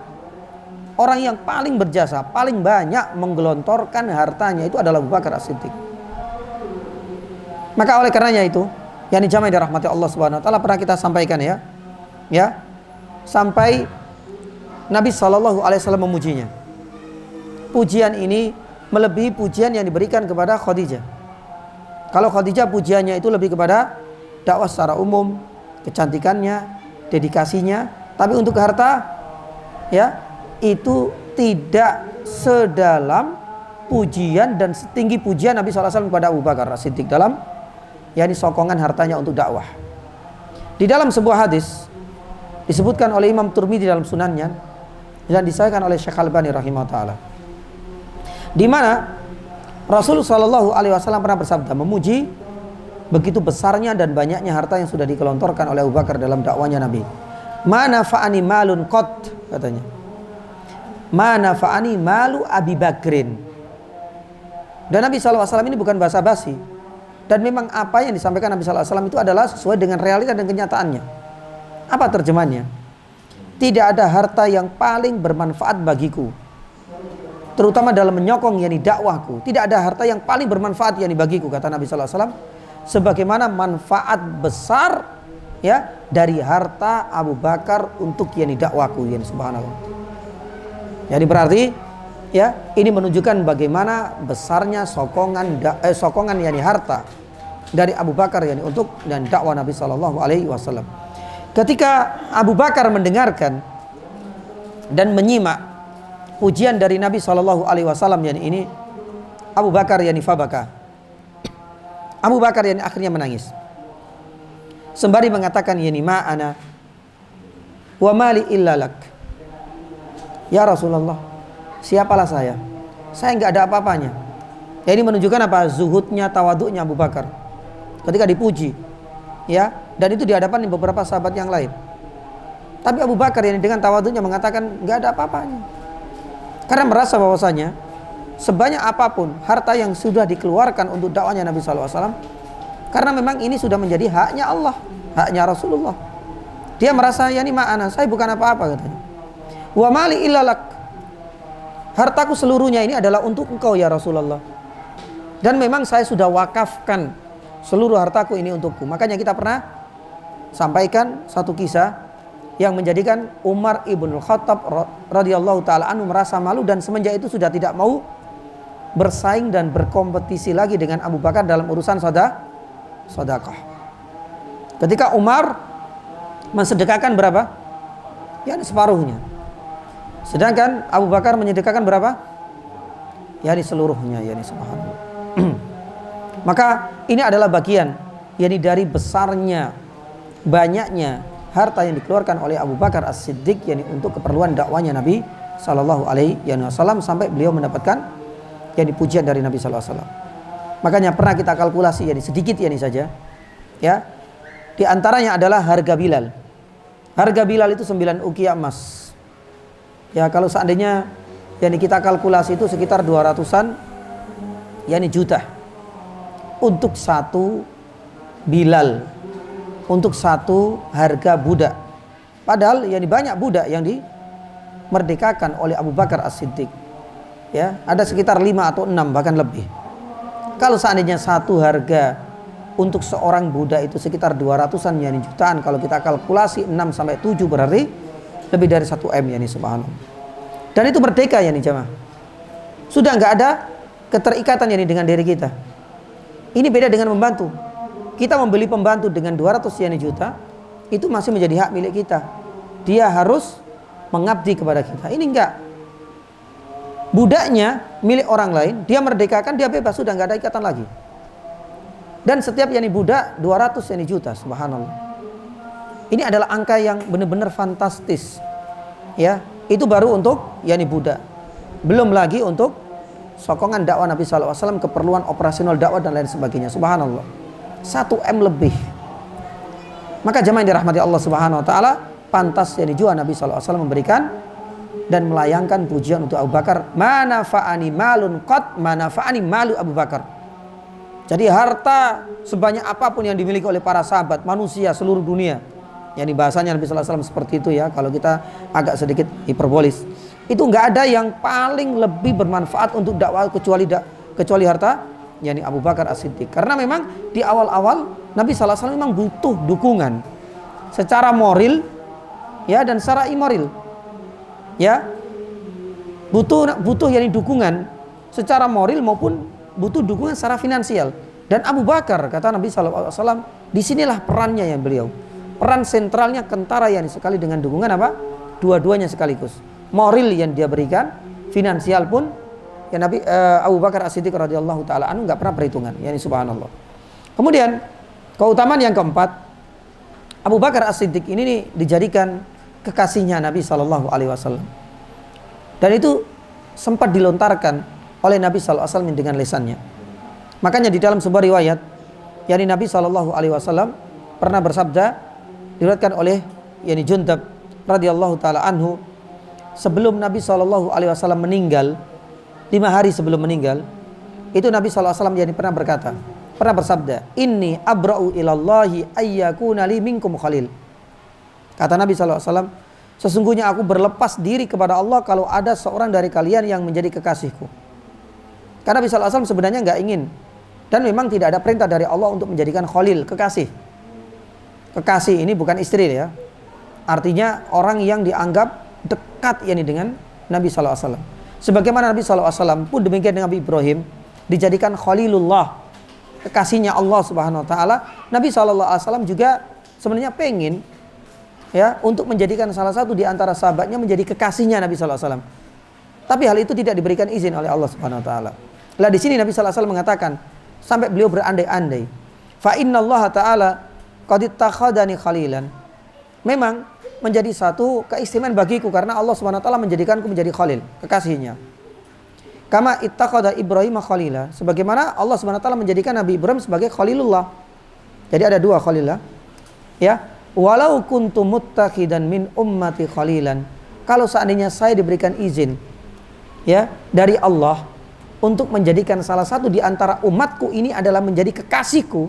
orang yang paling berjasa, paling banyak menggelontorkan hartanya itu adalah Abu Bakar As-Siddiq. Maka oleh karenanya itu, yakni jamaah dirahmati Allah Subhanahu wa taala, pernah kita sampaikan ya. Ya. Sampai Nabi sallallahu alaihi wasallam memujinya. Pujian ini melebihi pujian yang diberikan kepada Khadijah. Kalau Khadijah pujiannya itu lebih kepada dakwah secara umum, kecantikannya, dedikasinya. Tapi untuk harta, ya itu tidak sedalam pujian dan setinggi pujian Nabi SAW kepada Abu Bakar As-Siddiq dalam yakni sokongan hartanya untuk dakwah. Di dalam sebuah hadis disebutkan oleh Imam Tirmidzi dalam sunannya dan disahihkan oleh Syekh Al-Albani rahimahullah taala, di mana Rasulullah Shallallahu Alaihi Wasallam pernah bersabda memuji begitu besarnya dan banyaknya harta yang sudah digelontorkan oleh Abu Bakar dalam dakwanya Nabi. Mana fa'ani malun qat, katanya. Mana fa'ani malu Abi Bakrin. Dan Nabi Shallallahu Alaihi Wasallam ini bukan basa-basi. Dan memang apa yang disampaikan Nabi Shallallahu Alaihi Wasallam itu adalah sesuai dengan realita dan kenyataannya. Apa terjemahannya? Tidak ada harta yang paling bermanfaat bagiku, terutama dalam menyokong yakni dakwahku. Tidak ada harta yang paling bermanfaat yakni bagiku, kata Nabi sallallahu alaihi wasallam, sebagaimana manfaat besar ya dari harta Abu Bakar untuk yakni dakwahku, yakni subhanallah. Jadi berarti ya ini menunjukkan bagaimana besarnya sokongan yakni harta dari Abu Bakar yakni untuk dan dakwah Nabi sallallahu alaihi wasallam. Ketika Abu Bakar mendengarkan dan menyimak pujian dari Nabi Shallallahu Alaihi Wasallam yang ini, Abu Bakar yani fabaka. Abu Bakar yani akhirnya menangis sembari mengatakan yani ma'ana wa mali illalak. Ya Rasulullah, siapalah saya nggak ada apa-apanya. Ya, ini menunjukkan apa? Zuhudnya, tawaduknya Abu Bakar ketika dipuji, ya, dan itu di hadapan beberapa sahabat yang lain. Tapi Abu Bakar yang dengan tawaduknya mengatakan nggak ada apa-apanya. Karena merasa bahwasanya sebanyak apapun harta yang sudah dikeluarkan untuk dakwahnya Nabi SAW, karena memang ini sudah menjadi haknya Allah, haknya Rasulullah. Dia merasa yani ma'ana, saya bukan apa-apa, katanya. Wa mali illalak, hartaku seluruhnya ini adalah untuk engkau ya Rasulullah. Dan memang saya sudah wakafkan seluruh hartaku ini untukku. Makanya kita pernah sampaikan satu kisah yang menjadikan Umar ibn Khattab radhiyallahu taala anhu merasa malu, dan semenjak itu sudah tidak mau bersaing dan berkompetisi lagi dengan Abu Bakar dalam urusan sedekah. Ketika Umar mensedekahkan berapa? Ya, separuhnya. Sedangkan Abu Bakar menyedekahkan berapa? Ya, seluruhnya, ya, subhanallah. Maka ini adalah bagian yakni dari besarnya, banyaknya harta yang dikeluarkan oleh Abu Bakar As-Siddiq yakni untuk keperluan dakwanya Nabi Sallallahu Alaihi Wasallam sampai beliau mendapatkan yakni pujian dari Nabi Sallallahu Alaihi Wasallam. Makanya pernah kita kalkulasi yakni sedikit yakni saja, ya. Di antaranya adalah harga Bilal. Harga Bilal itu 9 ukiah emas. Ya, kalau seandainya yakni kita kalkulasi itu sekitar 200-an yakni juta untuk satu Bilal, untuk satu harga budak. Padahal yakni banyak budak yang dimerdekakan oleh Abu Bakar As-Siddiq. Ya, ada sekitar 5 atau 6 bahkan lebih. Kalau seandainya satu harga untuk seorang budak itu sekitar 200-an yakni jutaan, kalau kita kalkulasi 6 sampai 7 berarti lebih dari 1 M yakni subhanallah. Dan itu merdeka yakni jamaah. Sudah enggak ada keterikatan yakni dengan diri kita. Ini beda dengan membantu. Kita membeli pembantu dengan 200 yakni juta, itu masih menjadi hak milik kita. Dia harus mengabdi kepada kita. Ini enggak. Budaknya milik orang lain, dia merdekakan, dia bebas, sudah enggak ada ikatan lagi. Dan setiap yakni budak 200 yakni juta, subhanallah. Ini adalah angka yang benar-benar fantastis. Ya, itu baru untuk yakni budak. Belum lagi untuk sokongan dakwah Nabi SAW, keperluan operasional dakwah dan lain sebagainya. Subhanallah, 1 M lebih. Maka jemaah yang dirahmati Allah Subhanahu Wa Taala, pantas yakni juga Nabi SAW memberikan dan melayangkan pujian untuk Abu Bakar. Manafa'ani malun qad manafa'ani malu Abu Bakar. Jadi harta sebanyak apapun yang dimiliki oleh para sahabat manusia seluruh dunia, yakni bahasanya Nabi SAW seperti itu ya, kalau kita agak sedikit hiperbolis, itu nggak ada yang paling lebih bermanfaat untuk dakwah kecuali harta yakni Abu Bakar As-Siddiq. Karena memang di awal-awal Nabi SAW memang butuh dukungan secara moral ya dan secara immoral. Ya, butuh yakni dukungan secara moral maupun butuh dukungan secara finansial. Dan Abu Bakar, kata Nabi SAW, disinilah perannya yang beliau, peran sentralnya kentara yakni sekali dengan dukungan apa? Dua-duanya sekaligus. Moral yang dia berikan, finansial pun ya Nabi Abu Bakar As-Siddiq radhiyallahu taala anhu enggak pernah perhitungan, yakni subhanallah. Kemudian keutamaan yang keempat, Abu Bakar As-Siddiq ini dijadikan kekasihnya Nabi sallallahu alaihi wasallam. Dan itu sempat dilontarkan oleh Nabi sallallahu alaihi wasallam dengan lisannya. Makanya di dalam sebuah riwayat, yakni Nabi sallallahu alaihi wasallam pernah bersabda, diriwayatkan oleh yakni Jundab radhiyallahu taala anhu, sebelum Nabi SAW meninggal, 5 hari sebelum meninggal, itu Nabi SAW yani pernah bersabda, inni abra'u ilallahi ayyakuna li minkum khalil. Kata Nabi SAW, sesungguhnya aku berlepas diri kepada Allah kalau ada seorang dari kalian yang menjadi kekasihku. Karena Nabi SAW sebenarnya nggak ingin, dan memang tidak ada perintah dari Allah untuk menjadikan khalil, kekasih. Kekasih ini bukan istri ya, artinya orang yang dianggap dekat yakni dengan Nabi SAW. Sebagaimana Nabi SAW pun demikian dengan Nabi Ibrahim dijadikan Khalilullah, kekasihnya Allah Subhanahu Wa Taala. Nabi SAW juga sebenarnya pengen ya untuk menjadikan salah satu di antara sahabatnya menjadi kekasihnya Nabi SAW. Tapi hal itu tidak diberikan izin oleh Allah Subhanahu Wa Taala. Lah di sini Nabi SAW mengatakan sampai beliau berandai-andai, fa inna Allah Taala qad ittakhadani khalilan. Memang menjadi satu keistimewaan bagiku karena Allah Subhanahu wa taala menjadikanku menjadi khalil, kekasihnya. Kama ittakhadha Ibrahim khalila, sebagaimana Allah Subhanahu wa taala menjadikan Nabi Ibrahim sebagai khalilullah. Jadi ada 2 khalillah. Ya, walau kuntu muttakhidan min ummati khalilan. Kalau seandainya saya diberikan izin ya dari Allah untuk menjadikan salah satu di antara umatku ini adalah menjadi kekasihku,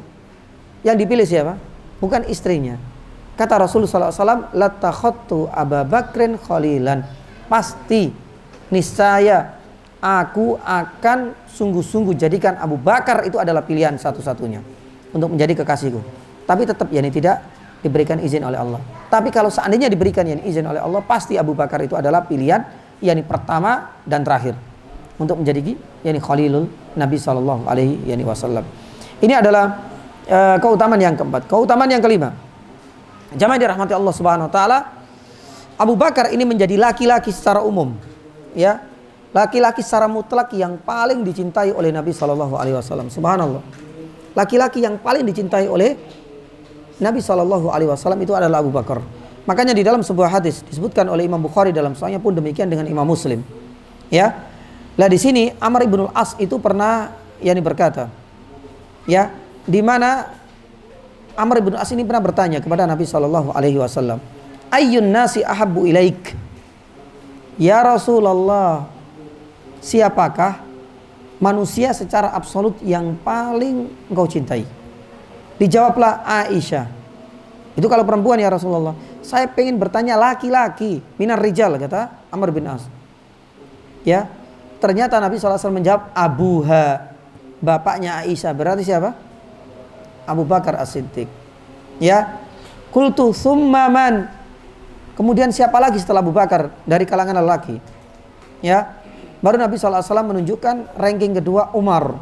yang dipilih siapa? Bukan istrinya. Kata Rasulullah SAW, latakhattu Abu Bakrin khalilan. Pasti, niscaya aku akan sungguh-sungguh jadikan Abu Bakar itu adalah pilihan satu-satunya untuk menjadi kekasihku. Tapi tetap tidak diberikan izin oleh Allah. Tapi kalau seandainya diberikan izin oleh Allah, pasti Abu Bakar itu adalah pilihan pertama dan terakhir untuk menjadi Khalilul Nabi sallallahu alaihi wasallam. Ini adalah keutamaan yang keempat. Keutamaan yang kelima, jamaah dirahmati Allah Subhanahu wa taala, Abu Bakar ini menjadi laki-laki secara umum, ya. Laki-laki secara mutlak yang paling dicintai oleh Nabi sallallahu alaihi wasallam. Subhanallah. Laki-laki yang paling dicintai oleh Nabi sallallahu alaihi wasallam itu adalah Abu Bakar. Makanya di dalam sebuah hadis disebutkan oleh Imam Bukhari dalam sahihnya pun demikian dengan Imam Muslim. Ya. Lah di sini Amr ibn al-As itu pernah berkata, ya, di mana Amr ibn al-As ini pernah bertanya kepada Nabi sallallahu alaihi wasallam, "Ayyun nasi ahabbu ilaik?" Ya Rasulullah, siapakah manusia secara absolut yang paling engkau cintai? Dijawablah Aisyah. Itu kalau perempuan ya Rasulullah. Saya pengen bertanya laki-laki, minar rijal, kata Amr bin As. Ya, ternyata Nabi SAW menjawab Abuha, bapaknya Aisyah. Berarti siapa? Abu Bakar As-Siddiq. Ya, qultu tsumma man? Kemudian siapa lagi setelah Abu Bakar dari kalangan lelaki? Ya, baru Nabi SAW menunjukkan ranking kedua Umar.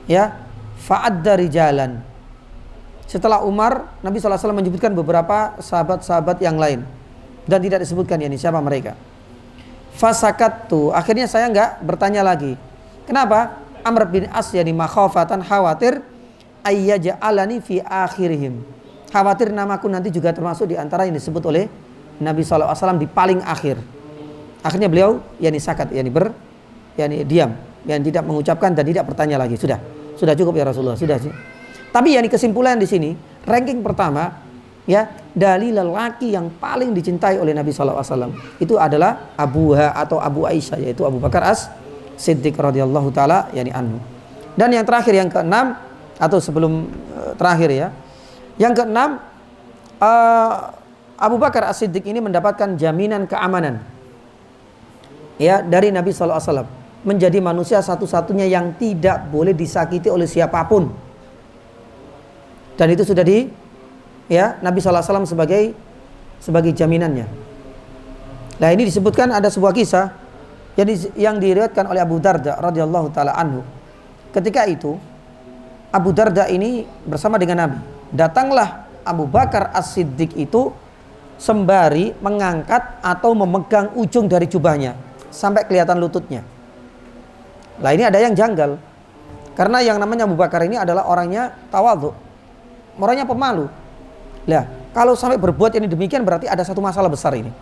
Ya, fa'adda rijalan. Setelah Umar, Nabi SAW menyebutkan beberapa sahabat-sahabat yang lain dan tidak disebutkan siapa mereka. Fasakattu, akhirnya saya enggak bertanya lagi. Kenapa? Amr bin As makhafatan, khawatir ayyaj'alani fi akhirihim. Khawatir namaku nanti juga termasuk di antara yang disebut oleh Nabi SAW di paling akhir. Akhirnya beliau sakat, diam, tidak mengucapkan dan tidak bertanya lagi. Sudah cukup ya Rasulullah, sudah. Tapi kesimpulan di sini, ranking pertama, ya, dari lelaki yang paling dicintai oleh Nabi SAW itu adalah Abuha atau Abu Aisyah, yaitu Abu Bakar As-Siddiq radhiyallahu taala anhu. Dan yang terakhir, yang keenam, atau sebelum terakhir ya, yang keenam, Abu Bakar As-Siddiq ini mendapatkan jaminan keamanan, ya, dari Nabi SAW, menjadi manusia satu-satunya yang tidak boleh disakiti oleh siapapun. Dan itu sudah Nabi SAW sebagai jaminannya. Nah, ini disebutkan ada sebuah kisah yang diriwayatkan oleh Abu Darda radhiyallahu taala anhu. Ketika itu Abu Darda ini bersama dengan Nabi. Datanglah Abu Bakar As-Siddiq itu sembari mengangkat atau memegang ujung dari jubahnya sampai kelihatan lututnya. Lah, ini ada yang janggal. Karena yang namanya Abu Bakar ini adalah orangnya tawadhu, orangnya pemalu. Lah, kalau sampai berbuat demikian berarti ada satu masalah besar ini.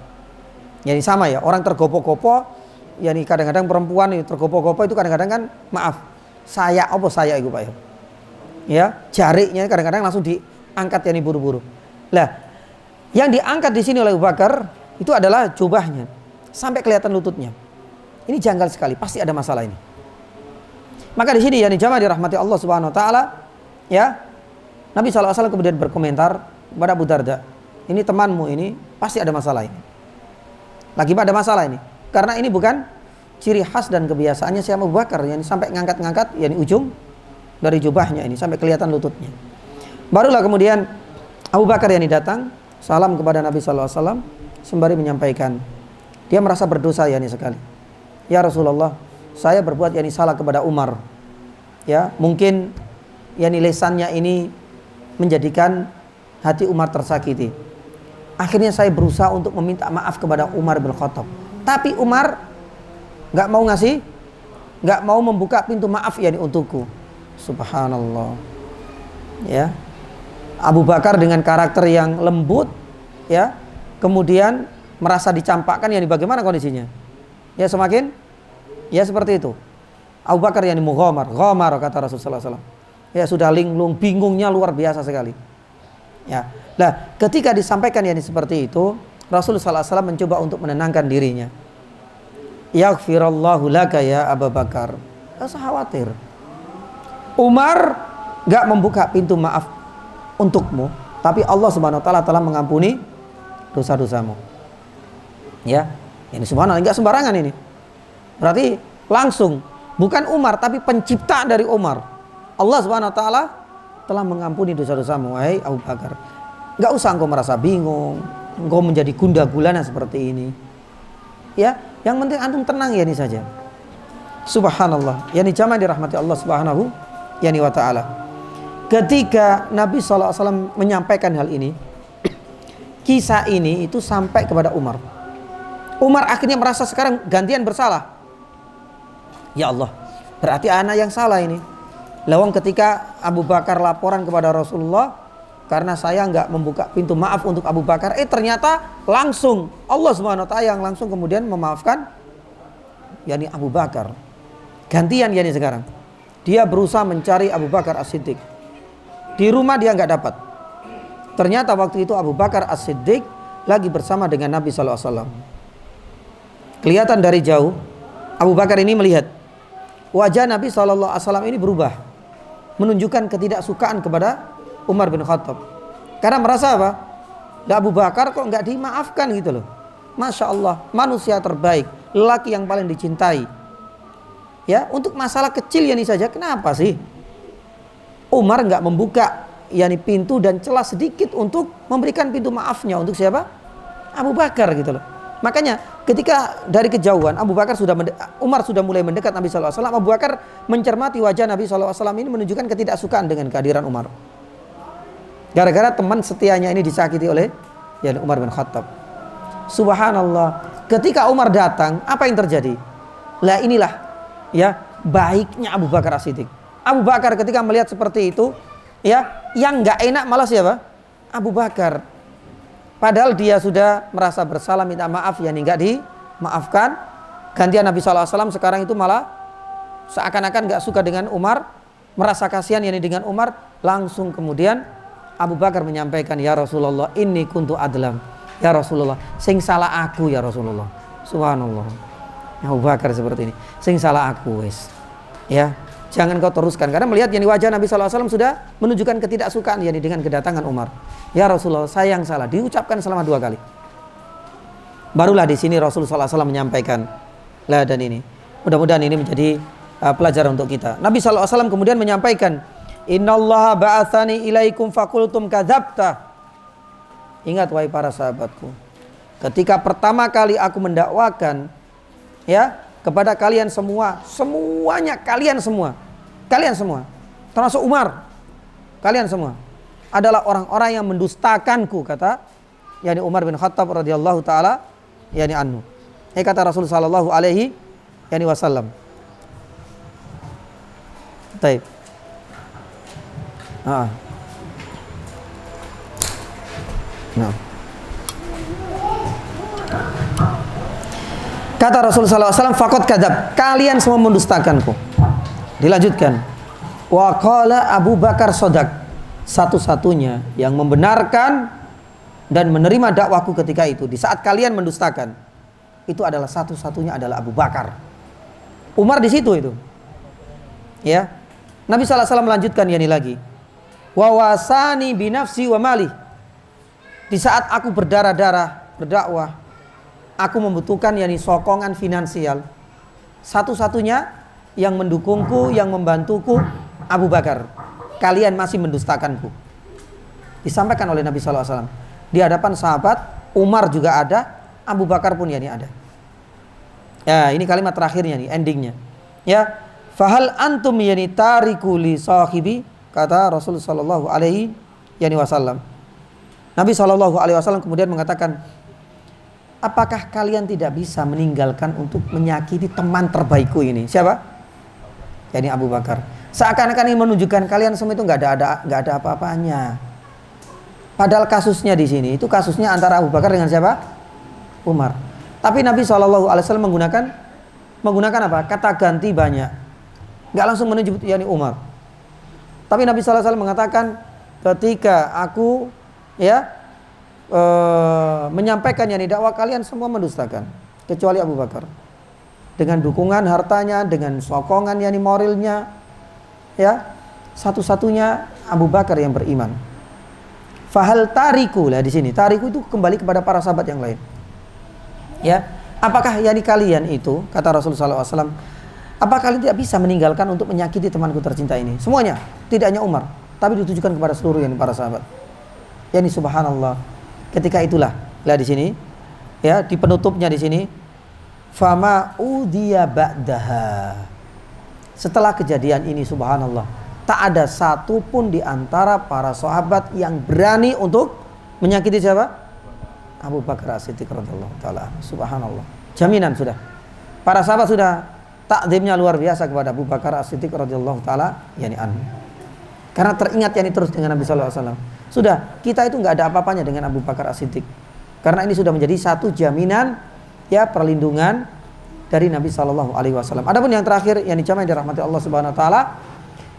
Sama ya, orang tergopoh-gopoh, kadang-kadang perempuan tergopoh-gopoh itu kadang-kadang kan, maaf, saya itu Pak ya. Ya, jariknya kadang-kadang langsung diangkat buru-buru. Lah, yang diangkat di sini oleh Abu Bakar itu adalah jubahnya sampai kelihatan lututnya. Ini janggal sekali, pasti ada masalah ini. Maka di sini jamaah dirahmati Allah Subhanahu wa taala, ya, Nabi SAW kemudian berkomentar kepada Abu Darda, ini temanmu ini pasti ada masalah ini. Lagi ada masalah ini. Karena ini bukan ciri khas dan kebiasaannya si Abu Bakar, sampai ngangkat-ngangkat ujung dari jubahnya ini sampai kelihatan lututnya. Barulah kemudian Abu Bakar datang salam kepada Nabi SAW sembari menyampaikan dia merasa berdosa sekali. Ya Rasulullah, saya berbuat salah kepada Umar. Ya, mungkin lisannya ini menjadikan hati Umar tersakiti. Akhirnya saya berusaha untuk meminta maaf kepada Umar bin Khattab. Tapi Umar nggak mau membuka pintu maaf untukku. Subhanallah. Ya. Abu Bakar dengan karakter yang lembut, ya, kemudian merasa dicampakkan, bagaimana kondisinya? Ya semakin, ya seperti itu. Abu Bakar ghamar kata Rasulullah SAW. Ya sudah linglung, bingungnya luar biasa sekali. Ya. Nah, ketika disampaikan seperti itu, Rasulullah SAW mencoba untuk menenangkan dirinya. Yaghfirallahu laka ya Abu Bakar. Gak usah khawatir. Umar gak membuka pintu maaf untukmu, tapi Allah Subhanahu wa taala telah mengampuni dosa-dosamu. Ya. Ini subhanallah, enggak sembarangan ini. Berarti langsung, bukan Umar tapi pencipta dari Umar. Allah Subhanahu wa taala telah mengampuni dosa-dosamu wahai Abu Bakar. Enggak usah engkau merasa bingung, engkau menjadi gundah gulana seperti ini. Ya, yang penting antum tenang ya ini saja. Subhanallah, yani jamaah dirahmati Allah Subhanahu wa taala. Ketika Nabi SAW menyampaikan hal ini, kisah ini itu sampai kepada Umar. Umar akhirnya merasa sekarang gantian bersalah. Ya Allah, berarti anak yang salah ini. Lawang ketika Abu Bakar laporan kepada Rasulullah, karena saya nggak membuka pintu maaf untuk Abu Bakar, ternyata langsung Allah Subhanahu wa taala yang langsung kemudian memaafkan yakni Abu Bakar. Gantian yakni sekarang. Dia berusaha mencari Abu Bakar As-Siddiq. Di rumah dia nggak dapat. Ternyata waktu itu Abu Bakar As-Siddiq lagi bersama dengan Nabi sallallahu alaihi wasallam. Kelihatan dari jauh, Abu Bakar ini melihat wajah Nabi SAW ini berubah, menunjukkan ketidaksukaan kepada Umar bin Khattab. Karena merasa apa? Abu Bakar kok nggak dimaafkan gitu loh. Masya Allah, manusia terbaik, lelaki yang paling dicintai. Ya, untuk masalah kecil ini saja, kenapa sih Umar nggak membuka yakni pintu dan celah sedikit untuk memberikan pintu maafnya untuk siapa? Abu Bakar gitu loh. Makanya ketika dari kejauhan Umar sudah mulai mendekat Nabi SAW, Abu Bakar mencermati wajah Nabi SAW ini menunjukkan ketidaksukaan dengan kehadiran Umar. Gara-gara teman setianya ini disakiti oleh Umar bin Khattab. Subhanallah, ketika Umar datang, apa yang terjadi? Lah inilah ya baiknya Abu Bakar As-Siddiq. Abu Bakar ketika melihat seperti itu, ya yang nggak enak malah siapa? Abu Bakar. Padahal dia sudah merasa bersalah, minta maaf, ya nggak dimaafkan. Gantian Nabi SAW sekarang itu malah seakan-akan nggak suka dengan Umar, merasa kasihan dengan Umar. Langsung kemudian Abu Bakar menyampaikan, ya Rasulullah, inni kuntu adlam. Ya Rasulullah, sing salah aku ya Rasulullah. Subhanallah. Abu Bakar seperti ini, sing salah aku wes. Ya, jangan kau teruskan. Karena melihat wajah Nabi SAW sudah menunjukkan ketidaksukaan dengan kedatangan Umar. Ya Rasulullah, saya yang salah. Diucapkan selama 2 kali. Barulah di sini Rasulullah SAW menyampaikan lah, dan ini mudah-mudahan ini menjadi pelajaran untuk kita. Nabi SAW kemudian menyampaikan, Innallaha ba'athani ilaikum fakultum kadzabta. Ingat wahai para sahabatku, ketika pertama kali aku mendakwakan ya kepada kalian semua, semuanya kalian semua termasuk Umar, kalian semua adalah orang-orang yang mendustakanku, kata Umar bin Khattab radhiyallahu taala anhu. Kata Rasul sallallahu alaihi wasallam. Baik. Kata Rasul sallallahu alaihi wasallam, faqad kadzab, kalian semua mendustakanku. Dilanjutkan, wa qala Abu Bakar shadaq, satu-satunya yang membenarkan dan menerima dakwahku ketika itu, di saat kalian mendustakan, itu adalah satu-satunya adalah Abu Bakar. Umar di situ itu. Ya. Nabi sallallahu alaihi wasallam melanjutkan lagi. Wa wasani binafsi wa mali. Di saat aku berdarah-darah berdakwah, aku membutuhkan sokongan finansial. Satu-satunya yang mendukungku, yang membantuku Abu Bakar. Kalian masih mendustakanku. Disampaikan oleh Nabi SAW di hadapan sahabat. Umar juga ada, Abu Bakar pun ada. Ya, ini kalimat terakhirnya nih, endingnya. Ya, fahal antum tariku li sahibi, kata Rasul sallallahu alaihi wasallam. Nabi sallallahu alaihi wasallam kemudian mengatakan, apakah kalian tidak bisa meninggalkan untuk menyakiti teman terbaikku ini? Siapa? Abu Bakar. Seakan-akan ini menunjukkan kalian semua itu nggak ada apa-apanya. Padahal kasusnya di sini itu kasusnya antara Abu Bakar dengan siapa? Umar. Tapi Nabi SAW menggunakan apa? Kata ganti banyak. Nggak langsung menyebut Umar. Tapi Nabi SAW mengatakan, ketika aku menyampaikan dakwah, kalian semua mendustakan kecuali Abu Bakar. Dengan dukungan hartanya, dengan sokongan moralnya. Ya, satu-satunya Abu Bakar yang beriman. Fahal tariku, lah di sini tariku itu kembali kepada para sahabat yang lain. Ya, apakah kalian itu, kata Rasulullah SAW, Apa kalian tidak bisa meninggalkan untuk menyakiti temanku tercinta ini? Semuanya, tidak hanya Umar, tapi ditujukan kepada seluruh yang para sahabat. Yani subhanallah. Ketika itulah, lihat di sini, ya di penutupnya di sini, fama udiya ba'daha. Setelah kejadian ini, subhanallah, tak ada satu pun di antara para sahabat yang berani untuk menyakiti siapa? Abu Bakar As-Siddiq radhiyallahu taala. Subhanallah. Jaminan sudah. Para sahabat sudah takzimnya luar biasa kepada Abu Bakar As-Siddiq radhiyallahu taala yani anhu. Karena teringat yani terus dengan Nabi sallallahu alaihi wasallam. Sudah, kita itu enggak ada apa-apanya dengan Abu Bakar As-Siddiq. Karena ini sudah menjadi satu jaminan ya perlindungan dari Nabi sallallahu alaihi wasallam. Adapun yang terakhir yang dijamaah dirahmati Allah Subhanahu wa taala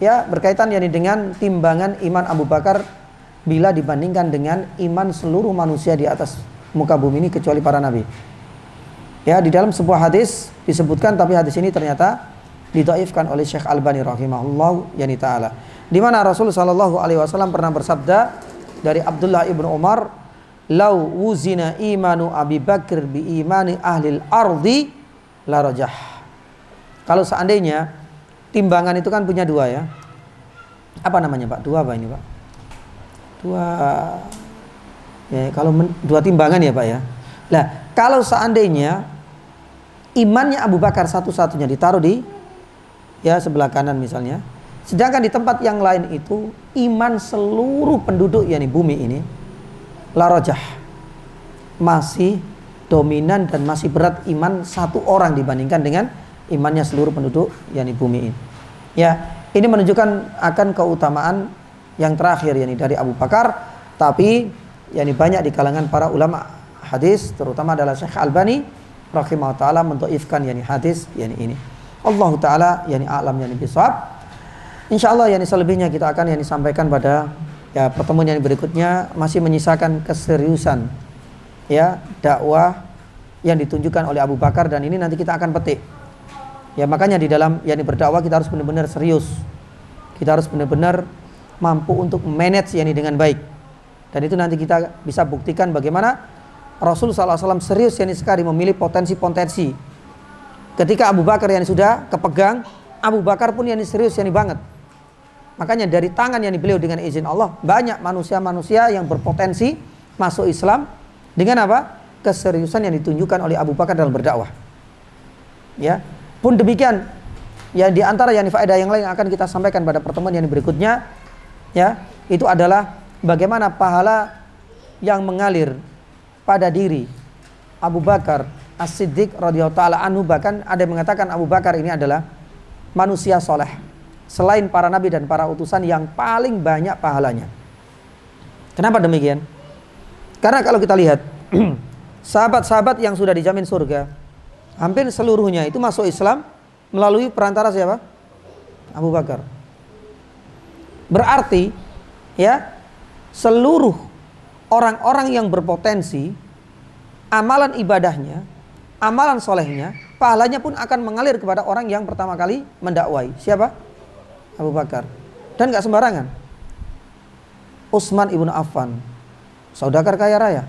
ya berkaitan yani dengan timbangan iman Abu Bakar bila dibandingkan dengan iman seluruh manusia di atas muka bumi ini kecuali para nabi. Ya, di dalam sebuah hadis disebutkan, tapi hadis ini ternyata didhaifkan oleh Syekh Albani rahimahullah yani taala. Di mana Rasul sallallahu alaihi wasallam pernah bersabda dari Abdullah ibnu Umar, "Lau wuzina imanu Abi Bakr bi imani ahlil ardi la rajah." Kalau seandainya timbangan itu kan punya dua ya. Apa namanya, Pak? Dua apa ini, Pak? Dua ya, kalau dua timbangan ya, Pak ya. Nah, kalau seandainya imannya Abu Bakar satu-satunya ditaruh di ya sebelah kanan misalnya, sedangkan di tempat yang lain itu iman seluruh penduduk yakni bumi ini la rajah, masih dominan dan masih berat iman satu orang dibandingkan dengan imannya seluruh penduduk yakni bumi ini. Ya, ini menunjukkan akan keutamaan yang terakhir yakni dari Abu Bakar, tapi yakni banyak di kalangan para ulama hadis terutama adalah Syekh Albani rahimahullah taala mendhaifkan yani hadis yani ini. Allah taala yani a'lam yani bisawab. Insyaallah yani selebihnya kita akan yani sampaikan pada ya pertemuan yang berikutnya, masih menyisakan keseriusan ya dakwah yang ditunjukkan oleh Abu Bakar, dan ini nanti kita akan petik. Ya makanya di dalam yani berdakwah kita harus benar-benar serius. Kita harus benar-benar mampu untuk manage yani dengan baik. Dan itu nanti kita bisa buktikan bagaimana Rasul SAW serius yani sekali memilih potensi-potensi. Ketika Abu Bakar yani sudah kepegang, Abu Bakar pun yani serius yani banget. Makanya dari tangan yani beliau dengan izin Allah, banyak manusia-manusia yang berpotensi masuk Islam dengan apa? Keseriusan yang ditunjukkan oleh Abu Bakar dalam berdakwah. Ya, pun demikian. Ya di antara yani faedah yang lain yang akan kita sampaikan pada pertemuan yang berikutnya, ya, itu adalah bagaimana pahala yang mengalir pada diri Abu Bakar As-Siddiq radhiyallahu taala anhu. Bahkan ada yang mengatakan Abu Bakar ini adalah manusia soleh selain para nabi dan para utusan yang paling banyak pahalanya. Kenapa demikian? Karena kalau kita lihat sahabat-sahabat yang sudah dijamin surga, hampir seluruhnya itu masuk Islam melalui perantara siapa? Abu Bakar. Berarti ya seluruh orang-orang yang berpotensi, amalan ibadahnya, amalan solehnya, pahalanya pun akan mengalir kepada orang yang pertama kali mendakwai. Siapa? Abu Bakar. Dan gak sembarangan. Utsman ibnu Affan, saudagar kaya raya,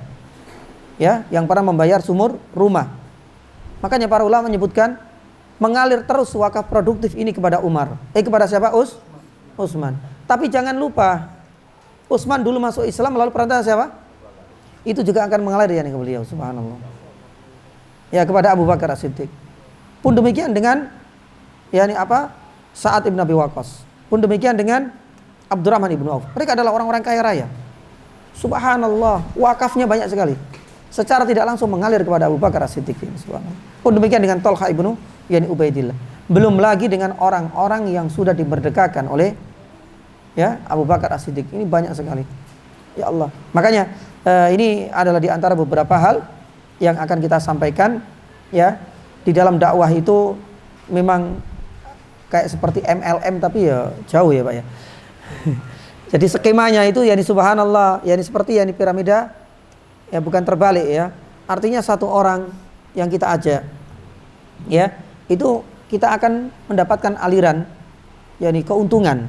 ya, yang pernah membayar sumur rumah. Makanya para ulama menyebutkan mengalir terus wakaf produktif ini kepada Umar. Kepada siapa? Utsman. Tapi jangan lupa, Utsman dulu masuk Islam melalui perantara siapa? Itu juga akan mengalir ya ke beliau, subhanallah. Ya kepada Abu Bakar As-Siddiq. Pun demikian dengan yakni apa? Sa'ad ibn Abi Waqqas. Pun demikian dengan Abdurrahman ibnu Auf. Mereka adalah orang-orang kaya raya. Subhanallah, wakafnya banyak sekali. Secara tidak langsung mengalir kepada Abu Bakar As-Siddiq. Subhanallah. Pun demikian dengan Thalha ibnu yani Ubaidillah. Belum lagi dengan orang-orang yang sudah dimerdekakan oleh ya Abu Bakar As-Siddiq. Ini banyak sekali. Ya Allah. Makanya ini adalah di antara beberapa hal yang akan kita sampaikan ya. Di dalam dakwah itu memang kayak seperti MLM tapi ya jauh ya Pak ya. Jadi skemanya itu yani subhanallah, yani seperti yani piramida ya, bukan terbalik ya. Artinya satu orang yang kita ajak ya, itu kita akan mendapatkan aliran yani keuntungan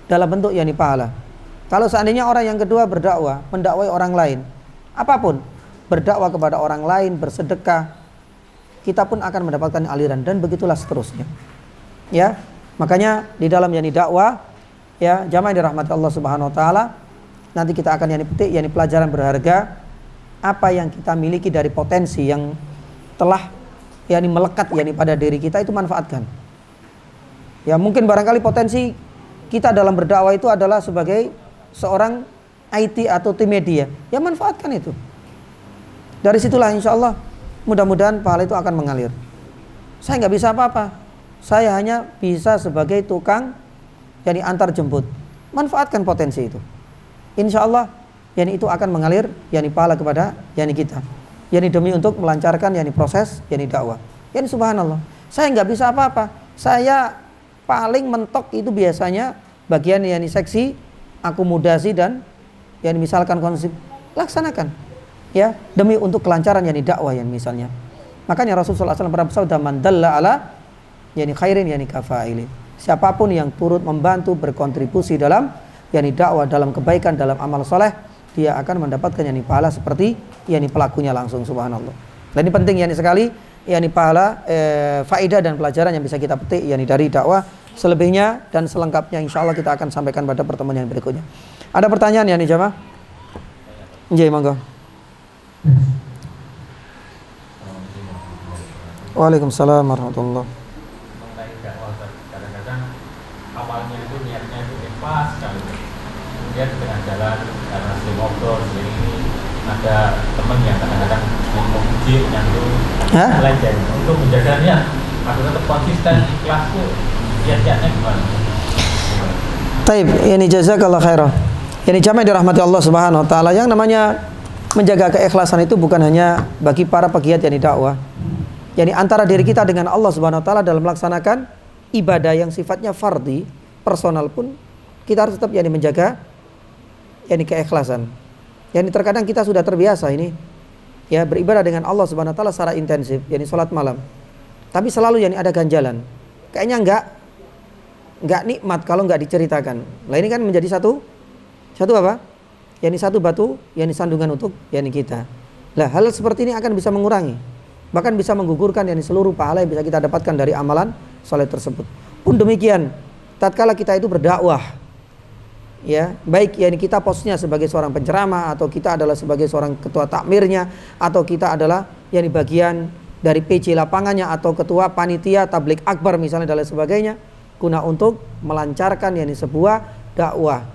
dalam bentuk yani pahala. Kalau seandainya orang yang kedua berdakwah, mendakwai orang lain, apapun, berdakwah kepada orang lain, bersedekah, kita pun akan mendapatkan aliran, dan begitulah seterusnya. Ya, makanya di dalam yani dakwah, ya jamaah yang dirahmati Allah Subhanahu wa taala, nanti kita akan yani petik yani pelajaran berharga apa yang kita miliki dari potensi yang telah yani melekat yani pada diri kita, itu manfaatkan. Ya, mungkin barangkali potensi kita dalam berdakwah itu adalah sebagai seorang IT atau tim media, ya manfaatkan itu. Dari situlah insya Allah mudah-mudahan pahala itu akan mengalir. Saya nggak bisa apa-apa, saya hanya bisa sebagai tukang yani antar jemput. Manfaatkan potensi itu, insya Allah yani itu akan mengalir yani pahala kepada yani kita, yani demi untuk melancarkan yani proses yani dakwah. Yani subhanallah, saya nggak bisa apa-apa, saya paling mentok itu biasanya bagian yani seksi akomodasi dan yani misalkan konsep, laksanakan ya demi untuk kelancaran yani dakwah yang misalnya. Makanya Rasulullah SAW pernah bersabda, man dalla ala yani khairin yani kafaili, siapapun yang turut membantu berkontribusi dalam yani dakwah, dalam kebaikan, dalam amal soleh, dia akan mendapatkan yani pahala seperti yani pelakunya langsung, subhanallah. Dan ini penting yani sekali yani pahala, faedah dan pelajaran yang bisa kita petik yani dari dakwah. Selebihnya dan selengkapnya insya Allah kita akan sampaikan pada pertemuan yang berikutnya. Ada pertanyaan yani jamaah? Nggih, monggo. Waalaikumsalam warahmatullahi. Mengenai dakwah, kadang-kadang awalnya itu niatnya itu ikhlas sekali, kemudian di tengah jalan karena sering ngobrol sering ini ada teman yang kadang-kadang memuji menyambung melenceng. Untuk menjaga niat agar tetap konsisten ikhlas itu niatnya gimana? Taib, ini jazakallah khairah. Ini jamaah dirahmati Allah Subhanahu wa taala, yang namanya menjaga keikhlasan itu bukan hanya bagi para pegiat yani dakwah. Yani antara diri kita dengan Allah Subhanahu wa taala dalam melaksanakan ibadah yang sifatnya fardhi, personal pun kita harus tetap yani menjaga yani keikhlasan. Yani terkadang kita sudah terbiasa ini ya beribadah dengan Allah Subhanahu wa taala secara intensif, yani salat malam. Tapi selalu yani ada ganjalan. Kayaknya enggak nikmat kalau enggak diceritakan. Lah ini kan menjadi satu apa? Yani satu batu yani sandungan untuk yani kita. Lah hal seperti ini akan bisa mengurangi, bahkan bisa menggugurkan yani seluruh pahala yang bisa kita dapatkan dari amalan soleh tersebut. Pun demikian, tatkala kita itu berdakwah, ya baik yani kita posnya sebagai seorang penceramah, atau kita adalah sebagai seorang ketua takmirnya, atau kita adalah yani bagian dari PC lapangannya, atau ketua panitia tablik akbar misalnya dan lain sebagainya, guna untuk melancarkan yani sebuah dakwah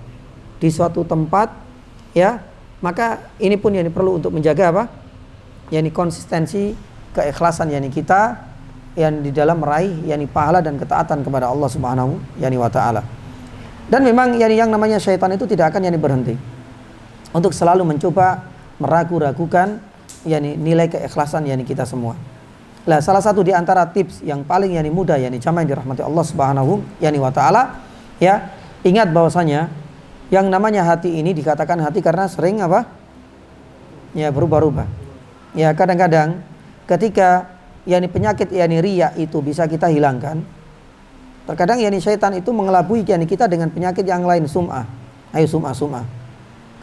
di suatu tempat, ya maka ini pun yani perlu untuk menjaga apa? Yani konsistensi keikhlasan yani kita yang di dalam meraih yani pahala dan ketaatan kepada Allah Subhanahu yani wa taala. Dan memang yani yang namanya syaitan itu tidak akan yani berhenti untuk selalu mencoba meragu-ragukan yani nilai keikhlasan yani kita semua. Lah salah satu di antara tips yang paling yani mudah yani jamaah yang dirahmati Allah Subhanahu yani wa taala, ya ingat bahwasanya yang namanya hati ini dikatakan hati karena sering apa? Ya berubah-ubah. Ya kadang-kadang ketika yani penyakit yani riya itu bisa kita hilangkan, terkadang yani syaitan itu mengelabui yani kita dengan penyakit yang lain, sum'ah. Ayo sum'ah.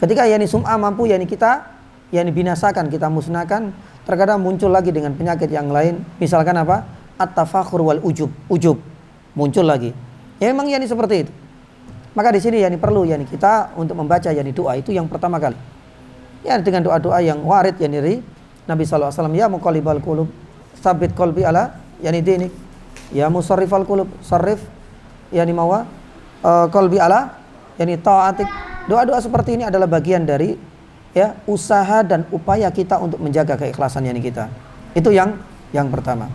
Ketika yani sum'ah mampu yani kita yani binasakan, kita musnahkan, terkadang muncul lagi dengan penyakit yang lain, misalkan apa? At-tafakhur wal ujub muncul lagi. Ya memang yani seperti itu. Maka di sini yani perlu yani kita untuk membaca yani doa itu yang pertama kali. Ya dengan doa-doa yang warid yani dari Nabi sallallahu alaihi wasallam, ya muqallibal qulub tsabit qalbi ala yani dinik, ya musarrifal qulub sarrif yani mawa qalbi ala yani taatik. Doa-doa seperti ini adalah bagian dari ya usaha dan upaya kita untuk menjaga keikhlasan yani kita. Itu yang pertama.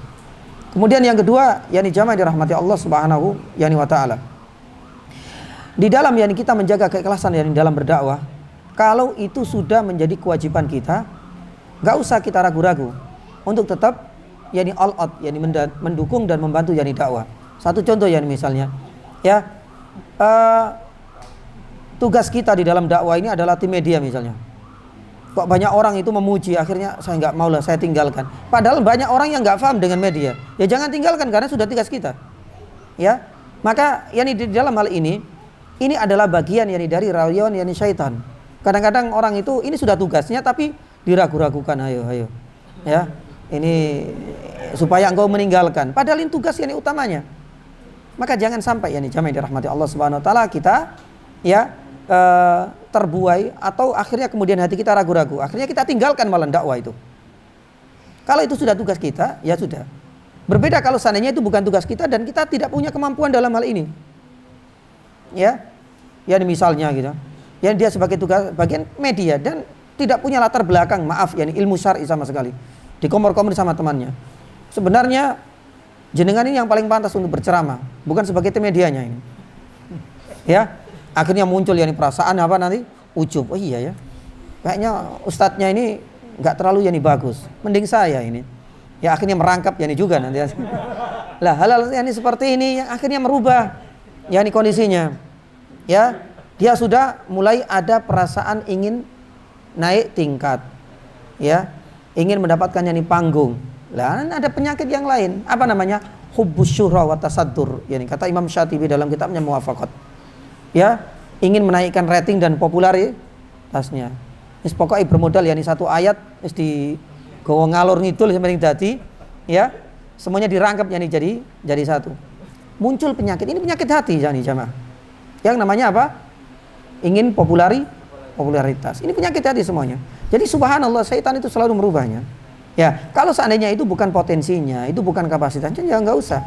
Kemudian yang kedua yani jamaah dirahmati Allah Subhanahu yani wa taala. Di dalam yani kita menjaga keikhlasan yani dalam berdakwah, kalau itu sudah menjadi kewajiban kita, gak usah kita ragu-ragu untuk tetap yani all out yani mendukung dan membantu yani dakwah. Satu contoh yani misalnya ya tugas kita di dalam dakwah ini adalah tim media misalnya. Kok banyak orang itu memuji, akhirnya saya nggak mau lah, saya tinggalkan. Padahal banyak orang yang nggak paham dengan media. Ya jangan tinggalkan karena sudah tugas kita. Ya, maka yani di dalam hal ini adalah bagian yani dari rayon yani syaitan. Kadang-kadang orang itu ini sudah tugasnya tapi diragu-ragukan, ayo. Ya, ini supaya engkau meninggalkan. Padahal ini tugas yani utamanya. Maka jangan sampai jamaah dirahmati Allah Subhanahu wa taala kita terbuai atau akhirnya kemudian hati kita ragu-ragu. Akhirnya kita tinggalkan malah dakwah itu. Kalau itu sudah tugas kita, ya sudah. Berbeda kalau seandainya itu bukan tugas kita dan kita tidak punya kemampuan dalam hal ini. Ya misalnya gitu. Ya dia sebagai tugas bagian media dan tidak punya latar belakang, maaf ilmu syar'i sama sekali. Dikomor-komor sama temannya. Sebenarnya jenengan ini yang paling pantas untuk berceramah, bukan sebagai medianya ini. Ya, akhirnya muncul perasaan apa nanti? Ujub. Oh iya ya. Kayaknya ustadznya ini enggak terlalu bagus. Mending saya ini. Ya akhirnya merangkap juga nanti. Lah hal-hal seperti ini yang akhirnya merubah kondisinya. Ya, dia sudah mulai ada perasaan ingin naik tingkat. Ya, ingin mendapatkan panggung. Lah ada penyakit yang lain. Apa namanya? Hubbus syuhra wa tasaddur. Kata Imam Syatibi dalam kitabnya Muwafaqat. Ya, ingin menaikkan rating dan popularitasnya. Wis pokoknya bermodal satu ayat wis di gowo ngalor ngidul sampai dadi ya. Semuanya dirangkap jadi satu. Muncul penyakit. Ini penyakit hati jamaah. Yang namanya apa? Ingin popularitas. Ini penyakit hati semuanya. Jadi subhanallah, syaitan itu selalu merubahnya. Ya, kalau seandainya itu bukan potensinya, itu bukan kapasitasnya, ya nggak usah.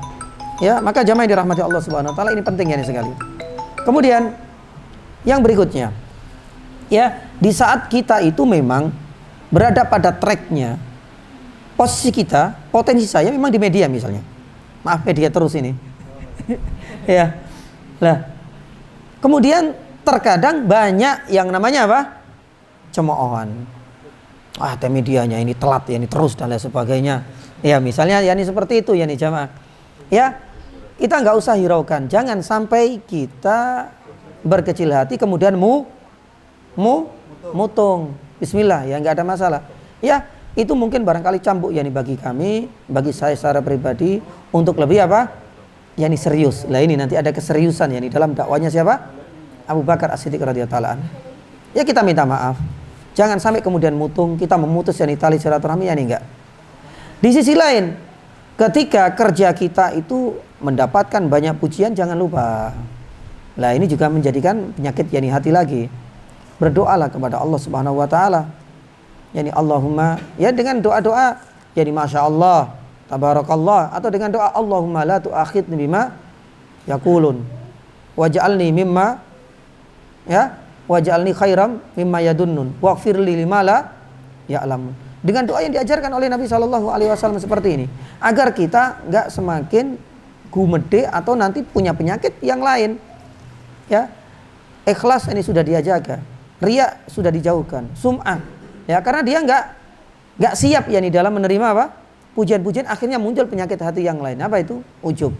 Ya, maka jamaah dirahmati Allah Subhanahu wa taala, ini penting sekali. Kemudian yang berikutnya, ya, di saat kita itu memang berada pada tracknya, posisi kita, potensi saya memang di media misalnya. Maaf media terus ini. Ya. Lah. Kemudian terkadang banyak yang namanya apa? Cemoohan. Medianya ini telat ini terus dan lain sebagainya. Ya, misalnya seperti itu jamaah. Ya, kita nggak usah hiraukan. Jangan sampai kita berkecil hati kemudian mutung. Bismillah, ya nggak ada masalah. Ya, itu mungkin barangkali cambuk bagi kami, bagi saya secara pribadi untuk lebih apa? Serius. Lah ini nanti ada keseriusan dalam dakwanya siapa? Abu Bakar As-Siddiq radhiyallahu anhu. Ya kita minta maaf. Jangan sampai kemudian mutung, kita memutus tali silaturahmi enggak. Di sisi lain, ketika kerja kita itu mendapatkan banyak pujian, jangan lupa. Lah ini juga menjadikan penyakit hati lagi. Berdoalah kepada Allah Subhanahu wa taala. Allahumma, dengan doa-doa masya Allah, tabarakallah, atau dengan doa Allahumma la tu'akhidni bima yaqulun waj'alni mimma waj'alni khairam mimma yadunnun waghfirli lima la ya'lamun. Dengan doa yang diajarkan oleh Nabi SAW seperti ini, agar kita enggak semakin gumede atau nanti punya penyakit yang lain. Ya. Ikhlas ini sudah dia jaga. Riya sudah dijauhkan. Sum'ah. Ya, karena dia enggak siap dalam menerima apa? Pujian-pujian, akhirnya muncul penyakit hati yang lain. Apa itu? Ujub.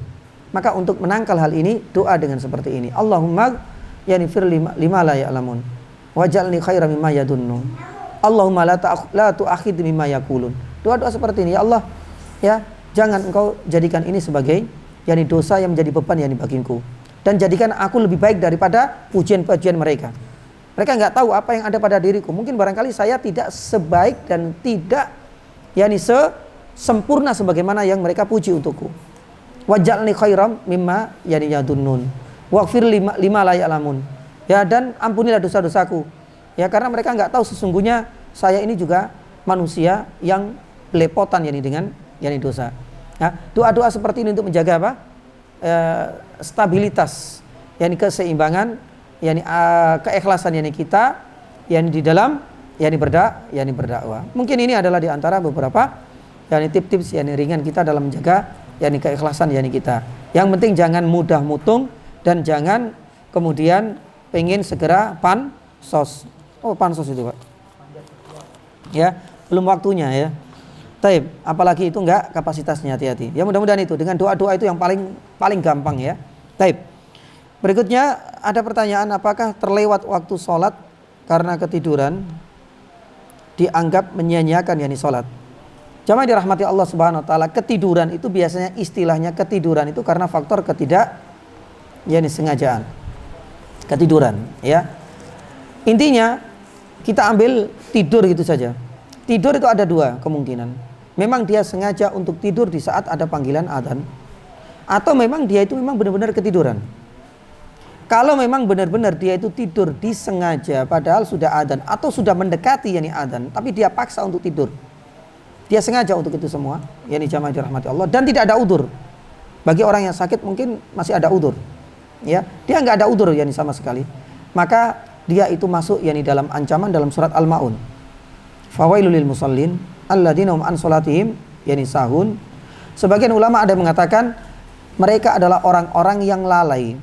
Maka untuk menangkal hal ini, doa dengan seperti ini. Allahumma fir lima la ya'lamun waj'alni khairan mimma yadunnun. Allahumma la tu'akhidni mimma yaqulun. Doa-doa seperti ini, ya Allah, ya, jangan engkau jadikan ini sebagai dosa yang menjadi beban bagiku, dan jadikan aku lebih baik daripada pujian-pujian mereka. Mereka enggak tahu apa yang ada pada diriku. Mungkin barangkali saya tidak sebaik dan tidak sempurna sebagaimana yang mereka puji untukku. Waj'alni khairam mimma yadunnun waghfir lima la ya'lamun. Ya, dan ampunilah dosa-dosaku. Ya, karena mereka enggak tahu sesungguhnya saya ini juga manusia yang belepotan dengan dosa. Ya, doa-doa seperti ini untuk menjaga apa? Stabilitas, keseimbangan, keikhlasan kita di dalam berdakwah. Mungkin ini adalah di antara beberapa tips-tips ringan kita dalam menjaga keikhlasan kita. Yang penting jangan mudah mutung dan jangan kemudian pengen segera pansos. Oh, pansos itu, Pak. Ya, belum waktunya ya. Taib, apalagi itu enggak kapasitasnya, hati-hati. Ya, mudah-mudahan itu dengan doa-doa itu yang paling gampang ya. Taib. Berikutnya ada pertanyaan, apakah terlewat waktu sholat karena ketiduran dianggap menyia-nyiakan sholat? Jamaah dirahmati Allah Subhanahu wa taala, ketiduran itu biasanya istilahnya ketiduran itu karena faktor sengajaan. Ketiduran, ya. Intinya kita ambil tidur gitu saja. Tidur itu ada dua kemungkinan. Memang dia sengaja untuk tidur di saat ada panggilan adzan, atau memang dia itu memang benar-benar ketiduran. Kalau memang benar-benar dia itu tidur disengaja padahal sudah adzan atau sudah mendekati adzan, tapi dia paksa untuk tidur. Dia sengaja untuk itu semua, jamaah dirahmati Allah, dan tidak ada udzur. Bagi orang yang sakit mungkin masih ada udzur. Ya, dia nggak ada udzur sama sekali. Maka dia itu masuk dalam ancaman dalam surat Al-Maun. Fawailul lil musallin alladzina hum an salatihim sahun. Sebagian ulama ada mengatakan mereka adalah orang-orang yang lalai.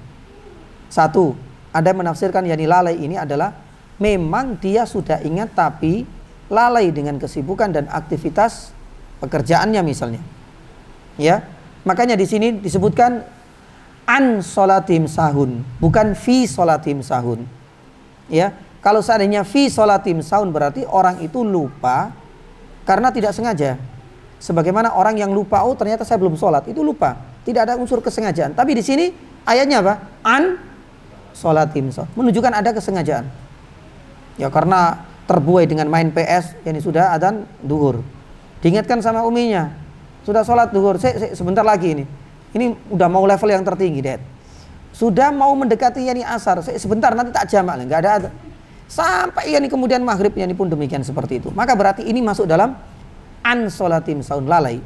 Satu, ada yang menafsirkan lalai ini adalah memang dia sudah ingat tapi lalai dengan kesibukan dan aktivitas pekerjaannya misalnya. Ya, makanya di sini disebutkan an sholatim sahun, bukan fi sholatim sahun. Ya, kalau seandainya fi sholatim sahun berarti orang itu lupa karena tidak sengaja. Sebagaimana orang yang lupa, oh ternyata saya belum sholat, itu lupa, tidak ada unsur kesengajaan. Tapi di sini ayatnya apa? An sholatim sahun, menunjukkan ada kesengajaan. Ya, karena terbuai dengan main PS, sudah adzan duhur. Diingatkan sama uminya, sudah sholat duhur, sebentar lagi ini. Ini udah mau level yang tertinggi, Dad. Sudah mau mendekati asar, sebentar nanti tak jamak, enggak ada adzan. Sampai kemudian maghrib pun demikian seperti itu. Maka berarti ini masuk dalam an sholatim sahun, lalai.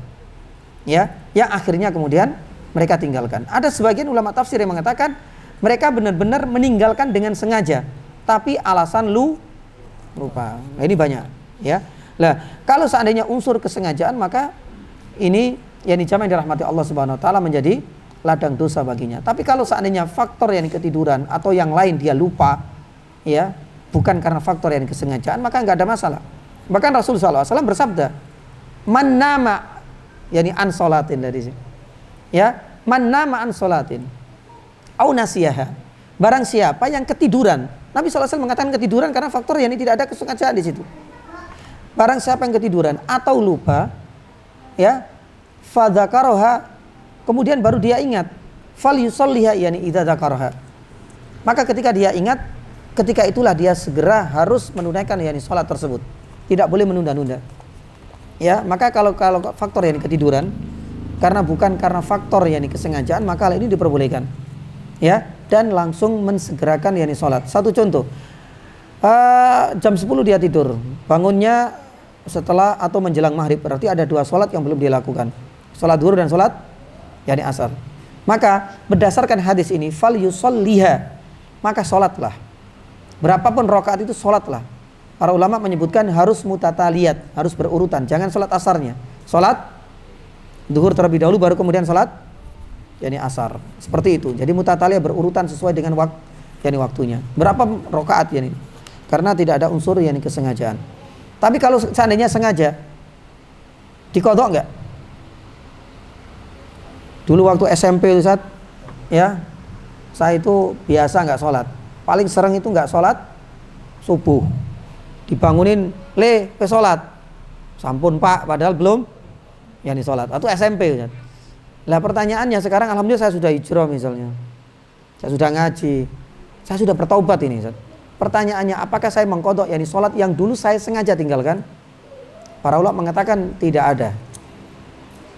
Ya, yang akhirnya kemudian mereka tinggalkan. Ada sebagian ulama tafsir yang mengatakan mereka benar-benar meninggalkan dengan sengaja, tapi alasan lupa. Nah, ini banyak, ya. Nah, kalau seandainya unsur kesengajaan, maka ini jamaah yang dirahmati Allah Subhanahu wa taala menjadi ladang dosa baginya. Tapi kalau seandainya faktor ketiduran atau yang lain dia lupa, ya, bukan karena faktor kesengajaan, maka enggak ada masalah. Bahkan Rasulullah SAW bersabda, "Man nama an sholatin," dari sini. Ya, "Man nama an sholatin au nasiyaha." Barang siapa yang ketiduran. Nabi SAW mengatakan ketiduran karena faktor tidak ada kesengajaan di situ. Barang siapa yang ketiduran atau lupa, ya, fadzakaroha, kemudian baru dia ingat, falyusolliha idza dzakaraha. Maka ketika dia ingat, ketika itulah dia segera harus menunaikan salat tersebut. Tidak boleh menunda-nunda. Ya, maka kalau faktor ketiduran bukan karena faktor kesengajaan, maka hal ini diperbolehkan. Ya, dan langsung mensegerakan salat. Satu contoh, jam 10 dia tidur, bangunnya setelah atau menjelang maghrib, berarti ada 2 salat yang belum dilakukan, salat zuhur dan salat asar. Maka berdasarkan hadis ini, fal yusolliha, maka salatlah berapapun rakaat itu, salatlah. Para ulama menyebutkan harus mutataliyat, harus berurutan, jangan salat asarnya, salat zuhur terlebih dahulu baru kemudian salat asar, seperti itu. Jadi mutataliyah, berurutan sesuai dengan waktunya. Berapa rakaat karena tidak ada unsur kesengajaan. Tapi kalau seandainya sengaja, diqodho enggak? Dulu waktu SMP itu saya itu biasa enggak sholat. Paling sering itu enggak sholat subuh. Dibangunin, pe sholat. Sampun Pak, padahal belum sholat. Atau SMP Ustaz. Lah pertanyaannya sekarang, alhamdulillah saya sudah hijrah misalnya, saya sudah ngaji, saya sudah bertaubat ini Ustaz. Pertanyaannya, apakah saya mengqodho sholat yang dulu saya sengaja tinggalkan? Para ulama mengatakan tidak ada.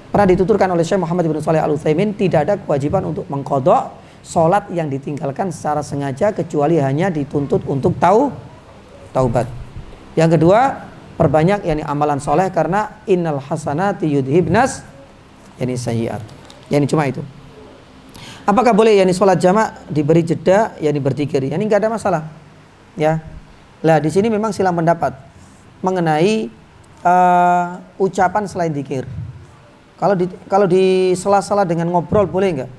Pernah dituturkan oleh Syekh Muhammad bin Shalih Al-Utsaimin, tidak ada kewajiban untuk mengqodho sholat yang ditinggalkan secara sengaja, kecuali hanya dituntut untuk taubat. Yang kedua, perbanyak amalan soleh, karena innal hasanati yudhibnas sayyi'at. Cuma itu. Apakah boleh sholat jamak diberi jeda berzikir? Enggak ada masalah. Ya. Lah di sini memang silang pendapat mengenai ucapan selain zikir. Kalau di sela-sela dengan ngobrol boleh enggak?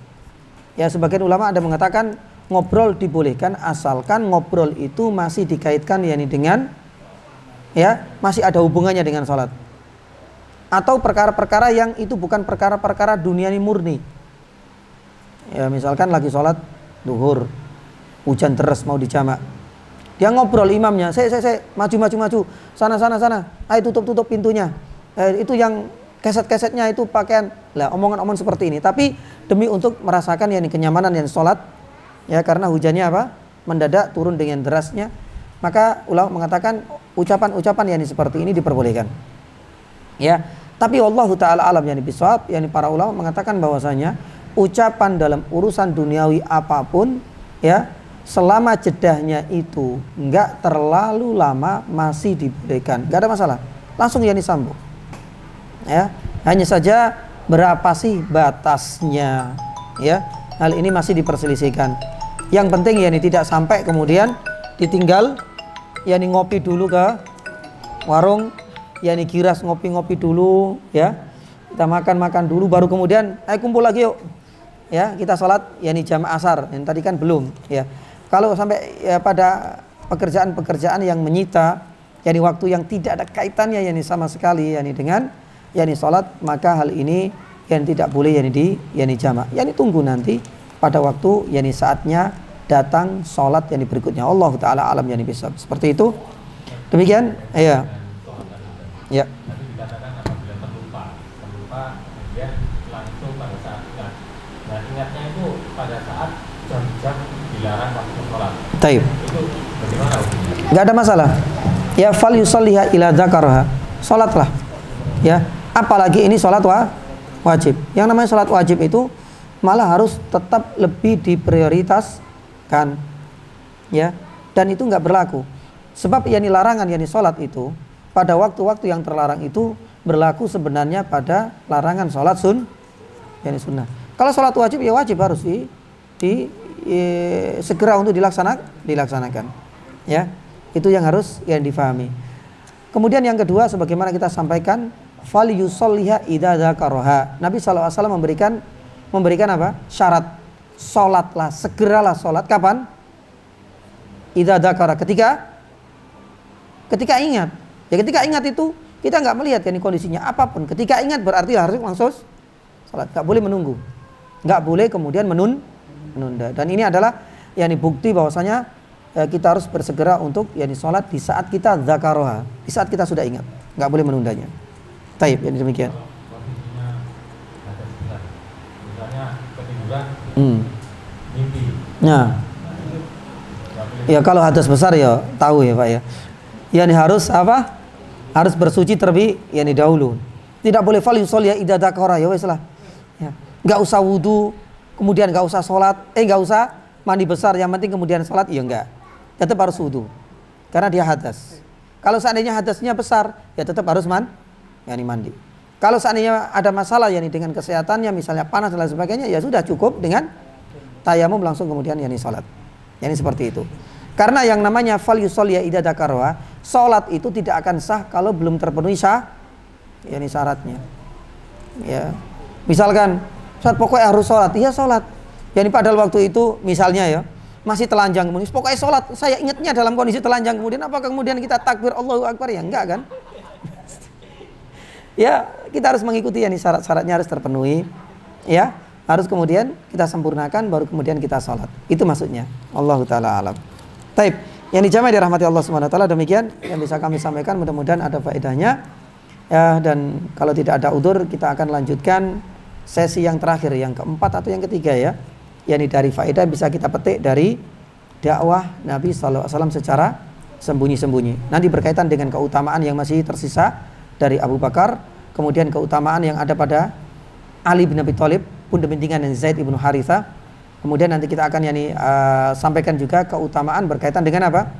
Ya, sebagian ulama ada mengatakan ngobrol dibolehkan asalkan ngobrol itu masih dikaitkan dengan masih ada hubungannya dengan sholat. Atau perkara-perkara yang itu bukan perkara-perkara duniawi murni. Ya, misalkan lagi sholat duhur, hujan deras mau dijamak, dia ngobrol imamnya, saya maju, sana, ayo tutup pintunya, itu yang keset-kesetnya itu pakaian, lah omongan-omongan seperti ini. Tapi demi untuk merasakan kenyamanan sholat, ya, karena hujannya mendadak turun dengan derasnya, maka ulama mengatakan ucapan-ucapan seperti ini diperbolehkan. Ya, tapi wallahu taala alam bisawab, para ulama mengatakan bahwasanya ucapan dalam urusan duniawi apapun ya, selama jedahnya itu enggak terlalu lama masih dibolehkan, enggak ada masalah, langsung yani sambung ya. Hanya saja berapa sih batasnya ya, hal ini masih diperselisihkan. Yang penting yani tidak sampai kemudian ditinggal yani ngopi dulu ke warung, yani giras ngopi-ngopi dulu ya, kita makan dulu baru kemudian ayo kumpul lagi yuk ya, kita sholat yani jam asar, yang tadi kan belum ya. Kalau sampai ya pada pekerjaan-pekerjaan yang menyita yani waktu yang tidak ada kaitannya yani sama sekali yani dengan yani sholat, maka hal ini yang tidak boleh yani jamak, yani tunggu nanti pada waktu yani saatnya datang sholat yani berikutnya. Allah taala alam yani bisa seperti itu. Demikian ya. Ya. Tadi dikatakan apabila terlupa kemudian langsung pada saat ingat. Nah, ingatnya itu pada saat jam-jam dilarang waktu sholat. Taib. Itu bagaimana hukumnya? Enggak ada masalah. Ya fal yusalliha ila dzakarha. Salatlah. Ya, apalagi ini salat wajib. Yang namanya salat wajib itu malah harus tetap lebih diprioritaskan. Ya. Dan itu enggak berlaku. Sebab yani larangan yani salat itu pada waktu-waktu yang terlarang itu berlaku sebenarnya pada larangan sholat yani sunnah. Kalau sholat wajib ya wajib harus segera untuk dilaksanakan. Ya, itu yang harus yang difahami. Kemudian yang kedua, sebagaimana kita sampaikan, fal yusalliha idza dzakaraha. Nabi SAW memberikan apa? Syarat. Sholatlah, segeralah sholat. Kapan? Idza dzakara, ketika ingat. Ya ketika ingat itu kita nggak melihat ini kondisinya apapun. Ketika ingat berarti harus langsung salat. Nggak boleh menunggu. Nggak boleh kemudian menunda. Dan ini adalah yani bukti bahwasanya kita harus bersegera untuk yani salat di saat kita dzakaroha, di saat kita sudah ingat. Nggak boleh menundanya. Taib, yani demikian. Kondisinya ada besar. Misalnya ketiduran, mimpi. Nah, ya kalau hadas besar ya tahu ya Pak ya. Yani harus apa? Harus bersuci terlebih yani dahulu. Tidak boleh fal yusolli idza dzakara, ya wes lah. Ya. Enggak usah wudu, kemudian enggak usah salat, enggak usah mandi besar, yang penting kemudian salat, ya enggak. Tetap harus wudu. Karena dia hadas. Kalau seandainya hadasnya besar, ya tetap harus yani mandi. Kalau seandainya ada masalah yani dengan kesehatannya, misalnya panas dan lain sebagainya, ya sudah cukup dengan tayamum langsung kemudian yani salat. Yani seperti itu. Karena yang namanya fal yusolli idza dzakara, salat itu tidak akan sah kalau belum terpenuhi yani syaratnya. Ya. Misalkan saat pokoknya harus salat, iya salat. Yani padahal waktu itu misalnya ya masih telanjang, kemudian pokoknya salat. Saya ingatnya dalam kondisi telanjang, kemudian apakah kemudian kita takbir Allahu Akbar? Ya enggak kan? Ya, kita harus mengikuti yani syarat-syaratnya harus terpenuhi. Ya, harus kemudian kita sempurnakan baru kemudian kita salat. Itu maksudnya. Allahu taala alam. Taib, yang dijamaah dirahmati Allah Subhanahu wa taala, demikian yang bisa kami sampaikan, mudah-mudahan ada faedahnya. Ya, dan kalau tidak ada udzur kita akan lanjutkan sesi yang terakhir, yang keempat atau yang ketiga ya. Yani dari faedah bisa kita petik dari dakwah Nabi sallallahu alaihi wasallam secara sembunyi-sembunyi. Nanti berkaitan dengan keutamaan yang masih tersisa dari Abu Bakar, kemudian keutamaan yang ada pada Ali bin Abi Thalib, pun demikian dengan Zaid ibnu Harithah. Kemudian nanti kita akan sampaikan juga keutamaan berkaitan dengan apa?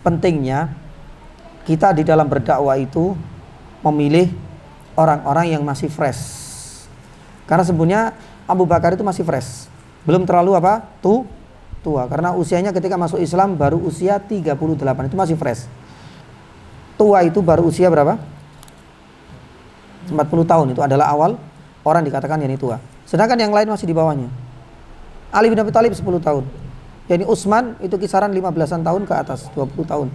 Pentingnya kita di dalam berdakwah itu memilih orang-orang yang masih fresh. Karena sebenarnya Abu Bakar itu masih fresh. Belum terlalu apa? Tua. Karena usianya ketika masuk Islam baru usia 38, itu masih fresh. Tua itu baru usia berapa? 40 tahun, itu adalah awal orang dikatakan yani tua. Sedangkan yang lain masih di bawahnya. Ali bin Abi Thalib 10 tahun. Yani Utsman itu kisaran 15-an tahun ke atas, 20 tahun.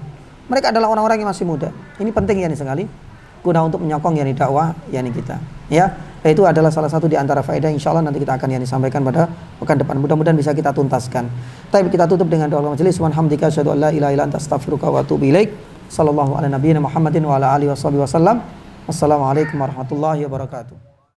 Mereka adalah orang-orang yang masih muda. Ini penting yani sekali guna untuk menyokong yani dakwah yani kita. Ya, itu adalah salah satu di antara faedah insyaallah nanti kita akan yani sampaikan pada pekan depan. Mudah-mudahan bisa kita tuntaskan. Tapi kita tutup dengan doa majelis. Subhanallah, asyhadu an la ilaha illa anta astaghfiruka wa atubu ilaik. Sallallahu ala nabiyyina Muhammadin wa ala alihi wasallam. Wassalamualaikum warahmatullahi wabarakatuh.